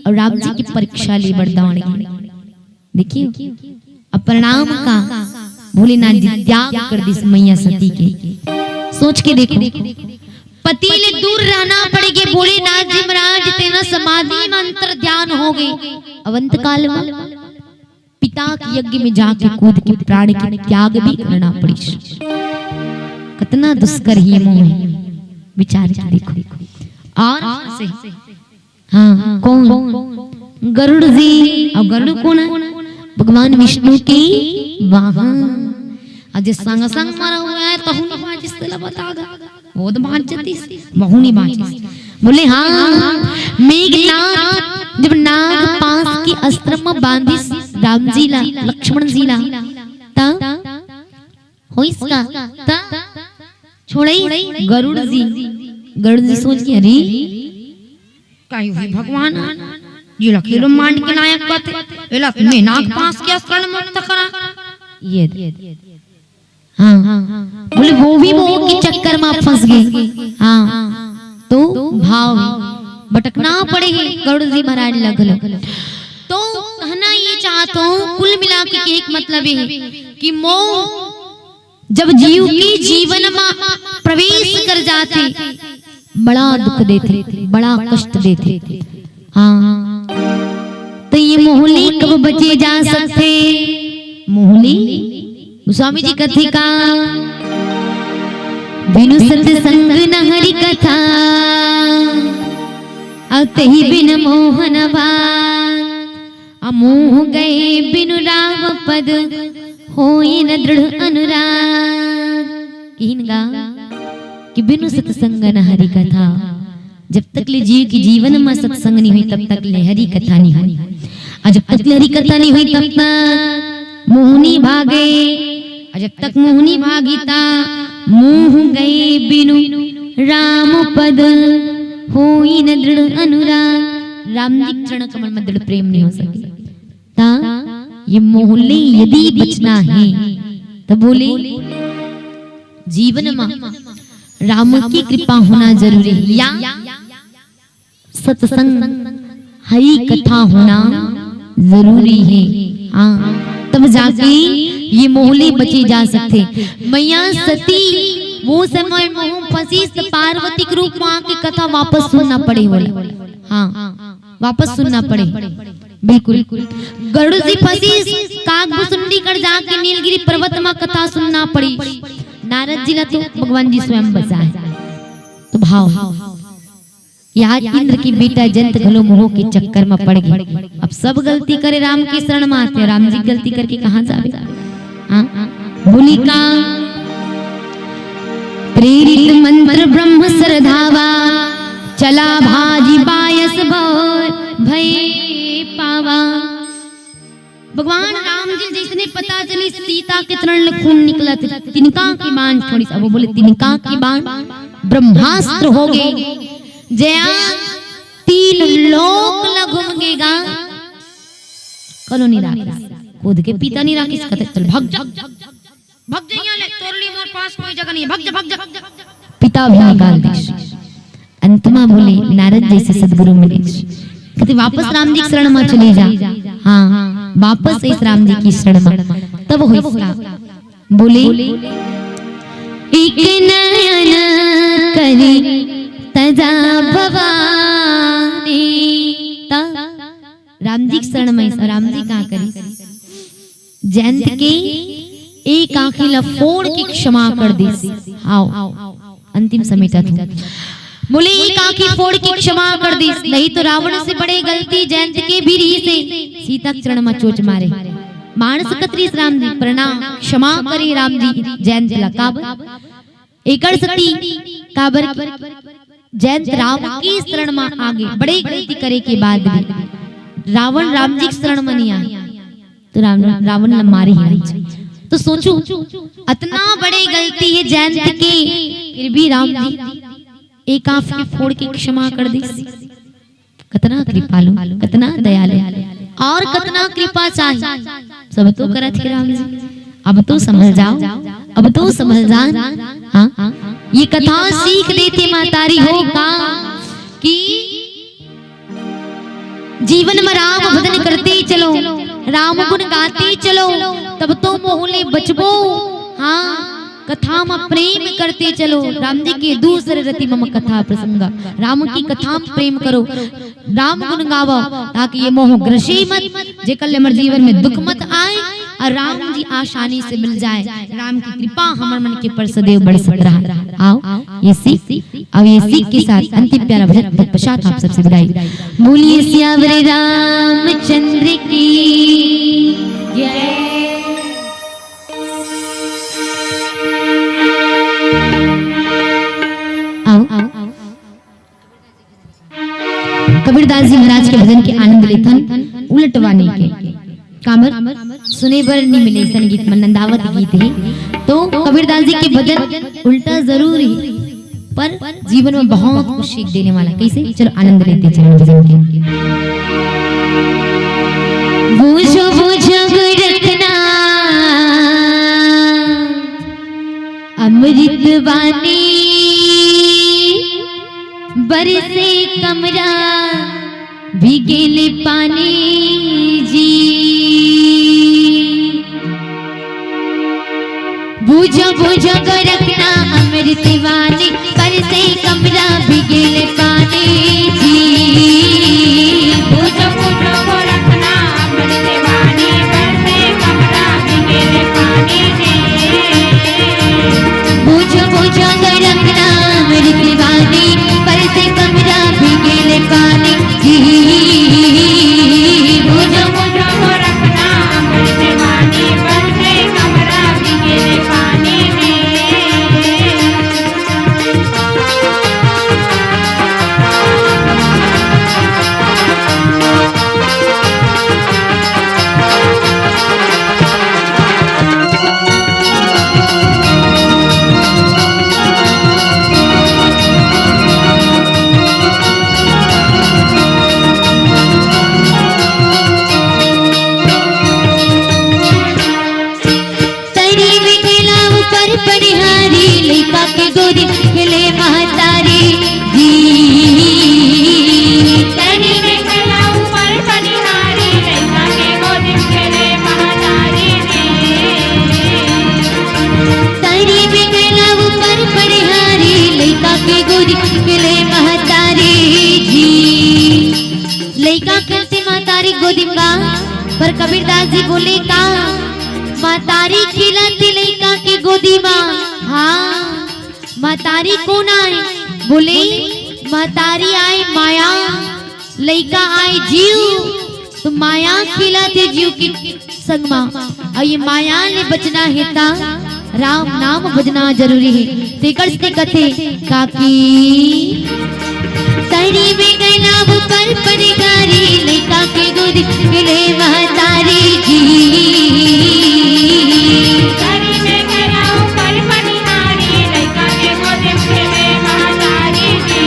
और राम जी की परीक्षा ली वरदान। देखिए अब परिणाम का भोलेनाथ जी त्याग कर दी मैया सती के। सोच के देखो, पति ले दूर रहना पड़ेगी भोलेनाथ जी महाराज, तेना समाधि में अंतर ध्यान हो गए। अवंत काल में पिता के यज्ञ में जाके कूद के प्राण के त्याग भी करना पड़ी। कितना दुष्कर ही मोह है, विचार के देखो। और हाँ कौन, गरुड़ जी। और गरुड़ कौन है, भगवान विष्णु की वाहन। आज संग संग मरा हुआ है तो हम बाजिस तेला बतागा, वो तो बाजती बहुनी बाजिस। बोले हाँ मेघनाथ जब नाग पास की अस्त्र में बांधी राम जी ला लक्ष्मण जी ला ता होइस का ता छोड़ई गरुड़ जी। गरुड़ जी सोच के अरे काई हुई भगवान ये लखेलो मांड के नायक कथे एला में नाग पास के अस्त्र मुक्त करा। ये हाँ बोले वो भी मोह के चक्कर में फंस गए। हाँ तो भाव भटकना पड़ेगी। गरुड़ जी महाराज लगलो तो कहना ये चाहता हूँ कुल मिला के एक मतलब है कि मोह जब जीव के जीवन में प्रवेश कर जाते बड़ा दुख देते, बड़ा कष्ट देते। हाँ तो ये मोहली कब बचे जा सकते। मोहली स्वामी जी कथी का बिनु सत्संग न हरि कथा, अतहि बिन मोहन भाग। अमोह गए बिनु राम पद, होई न दृढ़ अनुराग। किनगा कि बिनु सत्संग न हरि कथा, जब तक ले जीव की जीवन में सत्संग नहीं हुई तब तक ले हरि कथा नहीं हुई। और जब तक ले हरि कथा नहीं हुई तब तक मोहनी भागे। और जब तक मोहनी भागीता मोह गए बिनु राम पद, होई न दृढ़ अनुराग। राम जी चरण कमल में दृढ़ प्रेम नहीं हो सके ता ये मोहल्ले यदि बचना है तो बोले जीवन में राम की कृपा होना जरूरी है या सत्संग हरि कथा होना जरूरी है। हाँ तब जाके ये मोहल्ले बचे जा सकते। मैया सती वो समय मोह फंसी पार्वती के रूप में आके कथा वापस सुनना पड़े बोले। हाँ वापस सुनना पड़े बिल्कुल। गरुड़ जी फंसी काकभुसुंडी कर जाके नीलगिरी पर्वत में कथा सुनना पड़ी। नारद जी ने तो भगवान जी स्वयं बचाए। तो भाव यहाँ इंद्र की बेटा जंत घलो मोह के चक्कर में पड़ गई। अब सब गलती करे राम के शरण में आते, राम जी गलती करके कहाँ जावे। बोली का प्रेरित मंत्र ब्रह्म श्रद्धावा चला भाजी बायस भय पावा। भगवान राम जी जिसने पता चली सीता के तरण खून निकला तिनका की बाण थोड़ी सा वो बोले तिनका की बाण ब्रह्मास्त्र हो गए जया 3 लोक ल घूमेगा कलो नहीं राखी खुद के पिता नहीं राखी कहते चल भाग जा यहाँ ले तोरली मोर पास कोई जगह नहीं है भाग जा पिता भी निकाल दे। अंत में बोले नारद जैसे सदगुरु मिले कहते वापस राम जी की शरण में चले जा। हाँ वापस इस राम जी की शरण में तब हो बोले एक नयन करी तजा भवानी। राम जी की शरण में राम जी कहाँ करी जयंत के एक आंखी ला फोड़ की क्षमा कर दी। आओ अंतिम समेटा था बोले एक आंखी फोड़ की क्षमा कर दी नहीं तो रावण से बड़े गलती जयंत के भी री से सीता चरण में चोच मारे। मानस कतरीस राम जी प्रणाम क्षमा करे राम जी जयंत लकाब एकड़ सती काबर जयंत राम की शरण में आगे बड़े गलती करे के बाद भी रावण राम जी की शरण में नहीं आया तो रावण ने मारे ही। तो सोचो इतना बड़ी गलती है जयंत के फिर भी राम जी एक आंख फोड़ के क्षमा कर दी। कितना कृपालु कितना दयालु और कितना कृपा चाहिए सब तो करा थे राम जी। अब तो समझ जाओ अब तो समझ जान। हाँ ये कथा सीख देते मातारी होगा कि जीवन में राम भजन करते चलो राम गुण गाते चलो तब तो मोहल्ले बचबो। हाँ कथा में प्रेम करते चलो राम जी के दूसरे रति मम कथा प्रसंगा राम की कथा में प्रेम करो राम गुण गावो ताकि ये मोह ग्रसे मत जे कल हमर जीवन में दुख मत आए और राम जी आसानी से मिल जाए। राम की कृपा हमर मन के पर सदैव बरसत रहा। आओ ये सीख अब ये सीख के साथ अंतिम प्यारा भजन तत्पश्चात आप सबसे विदाई। बोलिए सियावर रामचंद्र की जय। कबीरदास जी महाराज के भजन के आनंद लेथन उलटवाने के कामर सुने बर नहीं मिले संगीत में नंदावत गीत है। तो कबीरदास जी के भजन उल्टा जरूर है पर जीवन में बहुत कुछ सीख देने वाला। कैसे चलो आनंद लेते चलो भजन के। बूझो बूझो रखना अमृत वाणी बरसे कमरा भीगेले पानी जी। बूझो बूझो रखना अमृत वाणी बरसे कमरा भीगेले पानी जी। बूझो बूझो रखना अमृत वाणी बरसे कमरा भीगेले पानी जी। बूझो बूझो रखना अमृत वाणी बरसे कमरा भीगेले पानी जी। बूझो बूझो रखना अमृत वाणी बरसे कमरा भीगेले पानी जी। पर कबीरदास जी बोले का मातारी खिलाती लइका की गोदी माँ। हाँ मातारी कौन आए? बोले मातारी आए माया, लइका आए जीव। तो माया खिलाते जीव की संग माँ, और ये माया ने बचना हेता राम नाम भजना जरूरी है। तेकर से कथे काकी तरी में गैला वो पर परिगारी, लइका के गोदी मिले महतारी जी। तरी में गैला वो पर परिगारी, लइका के गोदी मिले महतारी जी।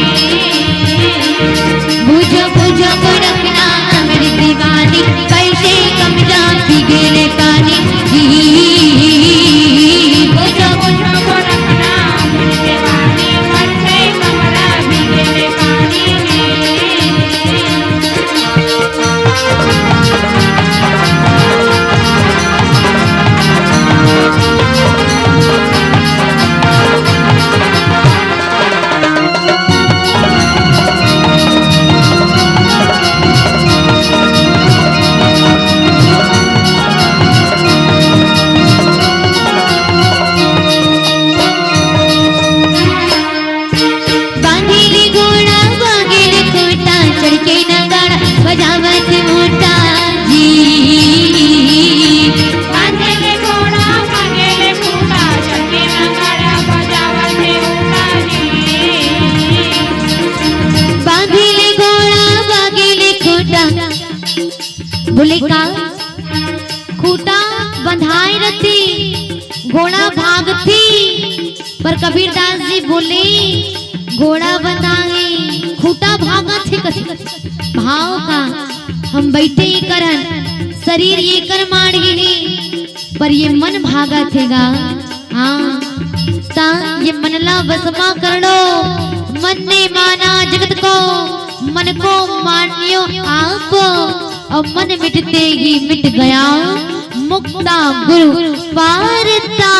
बुझो बुझो को रखना मेरी दीवानी, कैसे कमजा की गेले पानी जी। बुझो बुझो को रखना मेरी दीवानी, कैसे कमरा भीगे पानी में। बांधिले घोड़ा बांधिले खूंटा, चढ़के नगाड़ा बजावत मोटा जी। बांधेले घोड़ा बांधेले खूंटा, चढ़के नगाड़ा बजावत मोटा जी। बांधिले घोड़ा बांधिले खूंटा, बोले का खूंटा बंधाए रहती घोड़ा भागती। पर कबीरदास जी बोले घोड़ा बंधाए खूंटा भागत है कथी भाव का। हम बैठे ही करन शरीर ये कर मारे है, पर ये मन भागत हैगा। हाँ ता ये मनला बसमा कर लो, मन ने माना जगत को, मन को मानियो आप, और मन मिटते ही मिट गया मुक्ता गुरु पारता।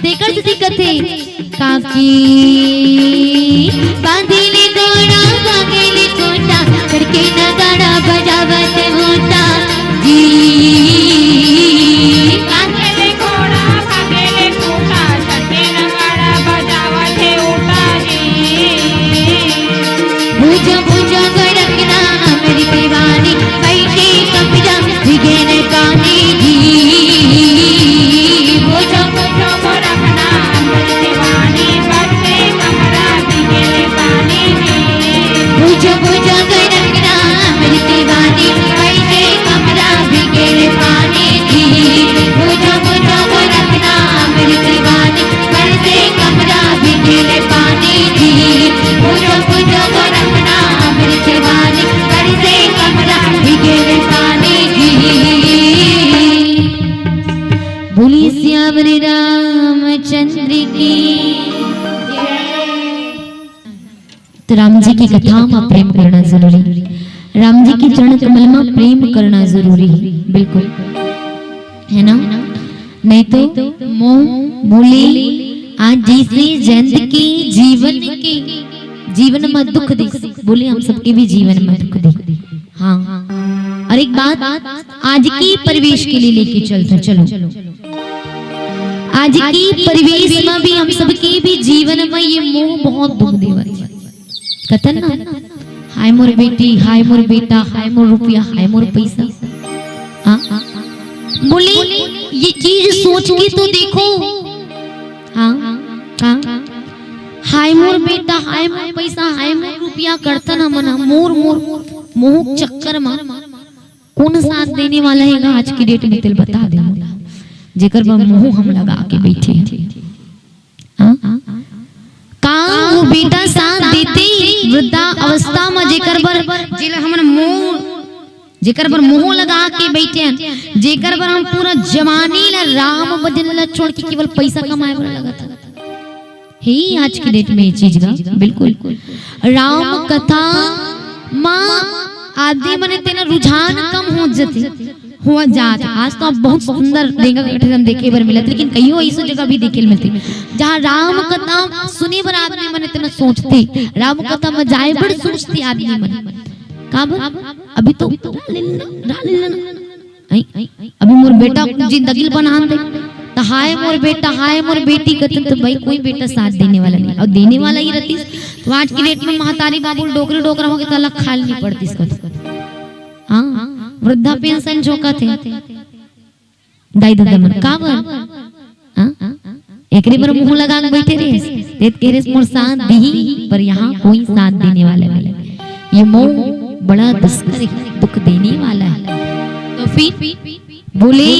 तेकर से कथे काकी बांधिले घोड़ा बांधिले खूंटा, चढ़के नगाड़ा बजावत मोटा जी। बांधेले घोड़ा बांधेले खूंटा, चढ़के नगाड़ा बजावत मोटा जी। बुझो बुझो को रखना मेरी दीवानी, कैसे कमजा भीगे पानी जी। बुझो बुझो को रखना मेरी दीवानी, कैसे कमरा भीगे पानी में। बुझो बुझो को रखना मेरी दीवानी, कैसे कमरा भीगे पानी जी। बुझो बुझो को रखना मेरी दीवानी, कैसे कमरा भीगे पानी जी। बुझो बुझो को रखना मेरी दीवानी, कैसे कमरा भीगे पानी जी। बोली श्याम रामचंद्र की। तो राम जी की कथा में प्रेम करना जरूरी, राम जी की चरण कमल में प्रेम करना जरूरी है, बिल्कुल है ना। नहीं तो मोह बोले आज जैसे जयंत की जीवन में दुख दे, बोले हम सबके भी जीवन में दुख दे। हाँ और एक बात आज की परिवेश के लिए लेके चलते चलो। आज की परिवेश में भी हम सबके भी जीवन में ये मोह बहुत दुख देवा कथन ना, हाय मोर बेटी, हाय मोर बेटा, हाय मोर रुपया, हाय मोर पैसा। बोले ये चीज सोच के तो देखो। हाय मोर बेटा, हाय मोर पैसा, हाय मोर रुपया करता ना मना मोर मोर मोह चक्कर में कौन साथ देने वाला है आज की डेट में, तिल बता दे जेकर मोह हम लगा के बैठे का वो बेटा साथ देते वृद्धा अवस्था में जेकर बर जिल हमन मोह जेकर बर मोह लगा के बैठे, जेकर बर हम पूरा जवानी ला राम भजन ला छोड़ के केवल पैसा कमाए बर लगा था। ही आज की डेट में ये चीज का बिल्कुल राम कथा मां आदि मने तेना रुझान कम हो जात। आज तो बहुत सुंदर हम देखे बर मिलत, लेकिन कईयो ऐसी जगह भी देखे मिलती जहाँ राम कथा सुने बर आदमी मने तेना सोचते, राम कथा में जाए बर सोचते आदमी मने का अभी तो अभी मोर बेटा जिंदगी बना दे तो हाय मोर बेटा हाय मोर बेटी कहते तो भाई कोई बेटा साथ देने वाला नहीं, और देने वाला ही रहती तो आज की डेट में महतारी बाबू डोकरी डोकरा हो के तो अलग खाल नहीं पड़ती इसको। हाँ वृद्धा पेंशन जोका थे दाई दादा मन का एकरे पर मुंह लगा के बैठे रे तेत के रे मोर साथ दी, पर यहाँ कोई साथ देने वाला नहीं। ये मोह बड़ा दुख देने वाला है। तो फिर बोले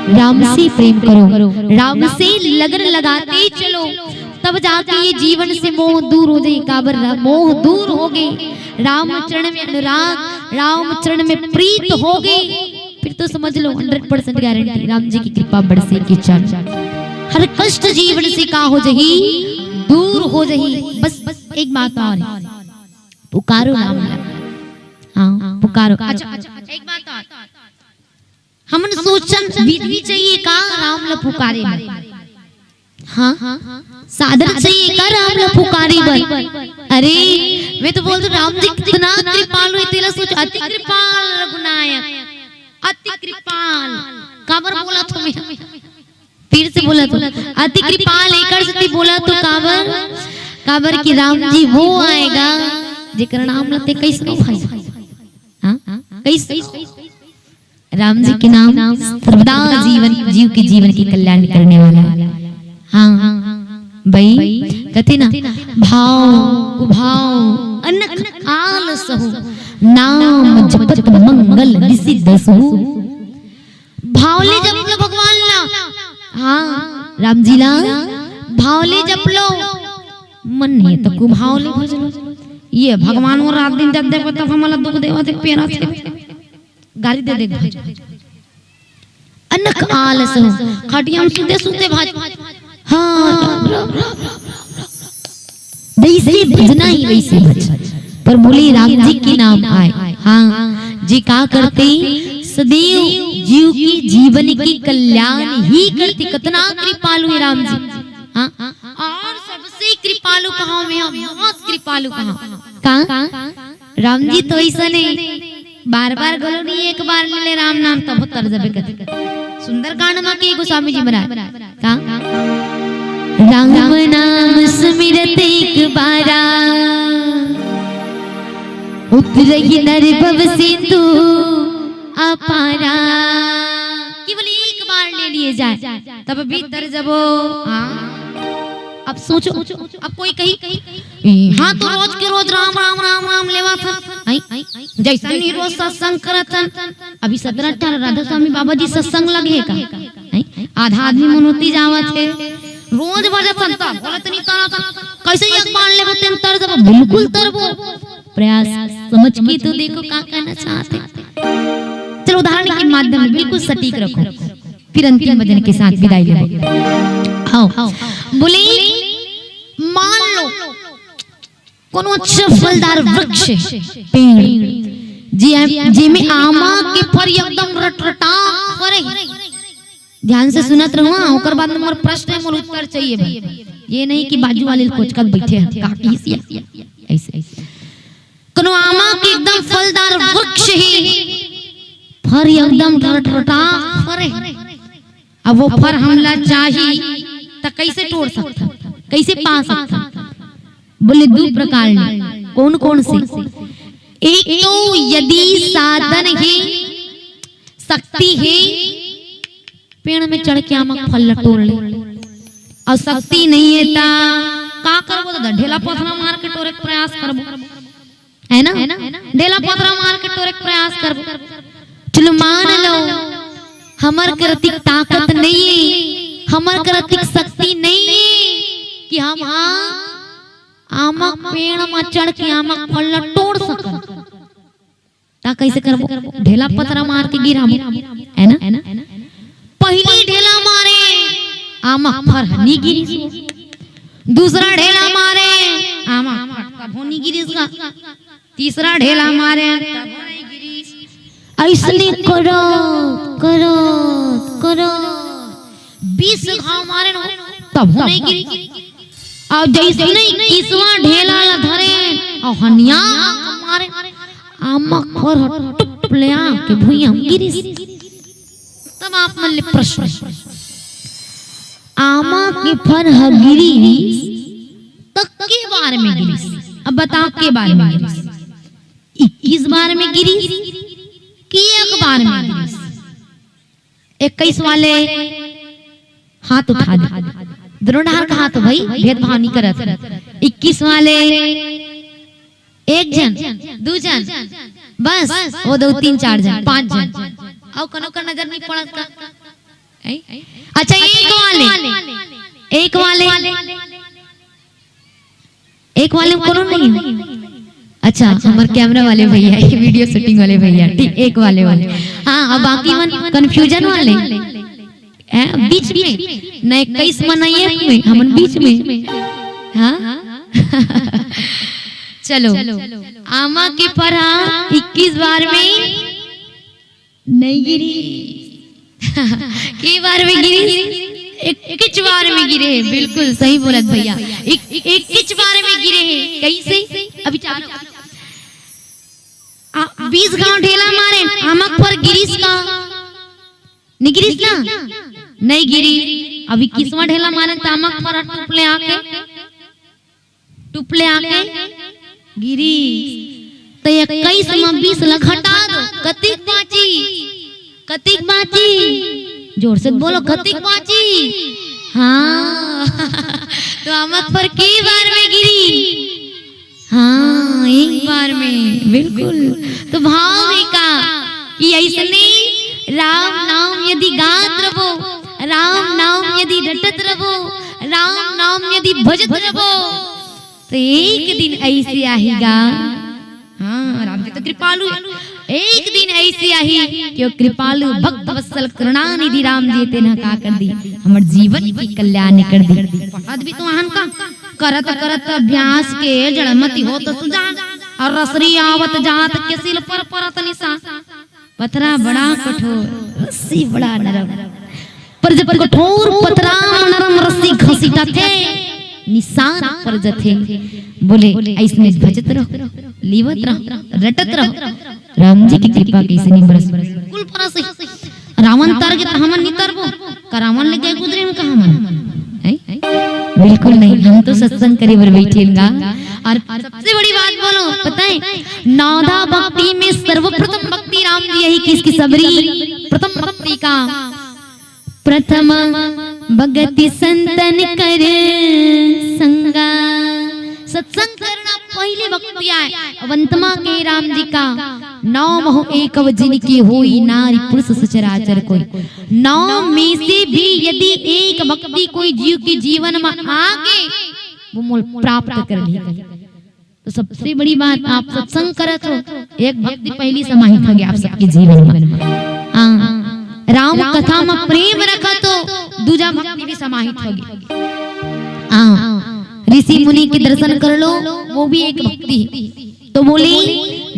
राम से प्रेम करो, राम से लगन लगाते चलो, तब जाके ये जीवन से मोह दूर हो जाए। काबर मोह दूर हो गए, राम चरण में अनुराग, राम चरण में प्रीत हो गई, फिर तो समझ लो 100% गारंटी राम जी की कृपा बरसे की चरण हर कष्ट जीवन से का हो जही दूर हो जही। बस एक बात और है, पुकारो राम। हाँ पुकारो। अच्छा एक बात और, हमन सोचन विधि चाहिए का राम ल पुकारे बर। हाँ साधन चाहिए का राम ल पुकारे बर। अरे मैं तो बोलती राम जी कितना कृपालु है, तेरा सोच अति कृपाल रघुनायक, अति कृपाल। काबर बोला तुम्हें फिर से बोला तो अति कृपाल एकर से बोला तो काबर की राम जी वो आएगा जेकर नाम लते कैसे भाई। हाँ कैसे राम जी के नाम सर्वदा जीव के जीवन की कल्याण करने वाला। हाँ भाई कहते ना भाव कुभाव अनक आल सहु, नाम जपत मंगल निसिद्धसु। भावले जप लो भगवान ला। हाँ राम जी ला भावले जप लो, मन नहीं तो कुभावले भज लो। ये भगवान वो रात दिन जब देखो तब हमारा दुख देवा देख पेरा से गाली दे दे भज। अनक आलस हो खटिया में सुते सुते भज। हाँ वैसे भजना ही वैसे भज, पर बोले राम जी के नाम आए। हाँ जी का करते सदैव जीव की जीवन की कल्याण ही करते। कितना कृपालु है राम जी। हाँ और सबसे कृपालु कहाँ में, बहुत कृपालु कहाँ राम जी तो ऐसा नहीं बार बार गलो नहीं, एक बार ले राम नाम तब तर जबे कहते। सुंदर कांड में के गोस्वामी जी महाराज कहाँ राम नाम सुमिरत एक बारा, उतरही नरभव सिंधु अपारा। केवल एक बार ले लिए जाए तब भीतर जबो। अब सोचो अब कोई कही हाँ तो रोज के रोज राम राम राम राम लेवा था जैसा नहीं रोज सत्संग करतन। अभी 17-18 राधा स्वामी बाबा जी सत्संग लगे का आधा आदमी मनोती जावत है रोज बजतन ता बोलत नहीं तारा कैसे एक बार लेबो तेन तर जब बिल्कुल तरबो। प्रयास समझ के तो देखो क्या कहना चाहते। चलो उदाहरण के माध्यम में बिल्कुल सटीक रखो, फिर अंतिम भजन के साथ विदाई लेबो। आओ बोले मान लो कोनो अच्छा फलदार वृक्ष पेड़ जी में आमा के फल एकदम रटरटा फरे। ध्यान से सुनत रहो। ओकर बाद में मोर प्रश्न है, मोर उत्तर चाहिए भाई। ये नहीं कि बाजू वाले कोचकत बैठे हैं काकी ऐसे कोनो आमा के एकदम फलदार वृक्ष है, फर एकदम रटरटा फरे। अब वो फर हमला चाहिए तो कैसे तोड़ सकता, कैसे पा सकता? बोले दो प्रकार ने। कौन कौन से? एक तो यदि साधन है शक्ति है पेड़ में चढ़ के आमक फल तोड़ ले, और शक्ति नहीं है ता का करबो? तो ढेला पथरा मार के तोड़े प्रयास करबो, है ना? ढेला पथरा मार के तोड़े प्रयास करबो। चलो मान लो हमर करतिक ताकत नहीं है, हमर करतिक शक्ति नहीं है कि हम आमक पेड़ में चढ़ के आमक फल तोड़ सकन। ता कैसे करबो? ढेला पथरा मार के गिराबो, है ना? पहली ढेला मारे आमक फर नहीं गिरी, दूसरा ढेला मारे आमक फर नहीं गिरी, तीसरा ढेला मारे ऐसने करो करो करो 20 घाव मारे न तब नहीं गिरी। और जैसे नहीं 21वां ढेला ला धरे और हनिया मारे आमक फर टुप ले के भुइया गिरी। आप मन ले प्रश्न आमा के फर ह गिरी तक के बार में गिरी। अब बताओ के बार में गिरी, 21 बार में गिरी कि एक बार में गिरी? 21 वाले हाथ उठा दे, दोनों ढाल का हाथ भाई, भेदभाव नहीं करत। 21 वाले एक जन, दो जन, बस वो 2 3 4 जन, 5 जन। आओ कनो का नजर नहीं पड़त का? अच्छा एक वाले कोनो नहीं है। अच्छा हमारे कैमरा वाले भैया, वीडियो शूटिंग वाले भैया, ठीक, एक वाले। हाँ अब बाकी मन कंफ्यूजन वाले बीच में न 21 मनाइए में हमन बीच में। हाँ चलो आमा के फरा 21 बार में नहीं गिरी के बार में गिरी? 21 बार में गिरे हैं। बिल्कुल सही बोलत भैया, 21 बार में गिरे हैं। कैसे? अभी 20 गांव ढेला मारे आमक पर गिरीस का नहीं गिरीस ना, नहीं गिरी। अभी 21वां ढेला मारे तामक पर टुपले आके गिरी। तो 21 में 20 ला घटा दो, कतिक बाची? जोर से बोलो, कतिक बाची? हाँ तो आमक पर के बार में गिरी? हाँ एक बार में। बिल्कुल। तो भाव है का कि ऐसने राम नाम यदि गात रहो, राम नाम यदि रटत रहो, राम नाम यदि भजत रहो, तो एक दिन ऐसे आएगा। हाँ राम जी तो कृपालु, एक दिन ऐसे आई कि कृपालु भक्त वत्सल करुणानिधि राम जी ते का कर दी, हमर जीवन की कल्याण कर दी। पढ़त भी तो आहन का करत करत अभ्यास के जड़मति हो तो सुजान, और रसरी आवत जात के सिल पर परत निशा। पथरा बड़ा कठोर, रस्सी बड़ा नरम, पर जब कठोर पथरा नरम रस्सी घसीटा थे, निशान पर जथे। बोले ऐसने भजत रहो, लीवत रहो, रटत रहो, राम जी की कृपा कैसे नहीं बरस कुल परस। रावण तर गए हमन नहीं तरबो का? रावण ले गए गुजरे हम कहां मन? बिल्कुल नहीं, हम तो सत्संग करे बर बैठेगा। और सबसे बड़ी बात बोलो, पता है नौधा भक्ति में सर्वप्रथम भक्ति राम जी यही किसकी सबरी प्रथम भक्ति का प्रथम भगति संतन कर संगा। सत्संग करना पहले भक्ति आए। अवंतमा के राम जी का नौ महो एक जिन की होई नारी पुरुष सचराचर कोई। 9 में से भी यदि एक भक्ति कोई जीव के जीवन में आगे वो मूल प्राप्त कर ली। तो सबसे बड़ी बात आप सत्संग करत हो, एक भक्ति पहली समाहित हो गया आप सबके जीवन में। हाँ राम कथा में प्रेम रखा तो दूजा भक्ति भी समाहित हो गई। हाँ ऋषि मुनि के दर्शन कर लो, वो भी एक भक्ति। तो बोले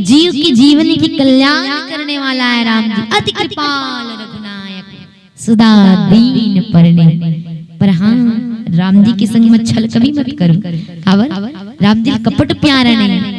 जीव की जीवन की कल्याण करने वाला है राम जी, अति कृपाल रघुनायक सुधा दीन परने। पर हाँ राम जी के संग में छल कभी मत करो, राम जी कपट प्यारा नहीं।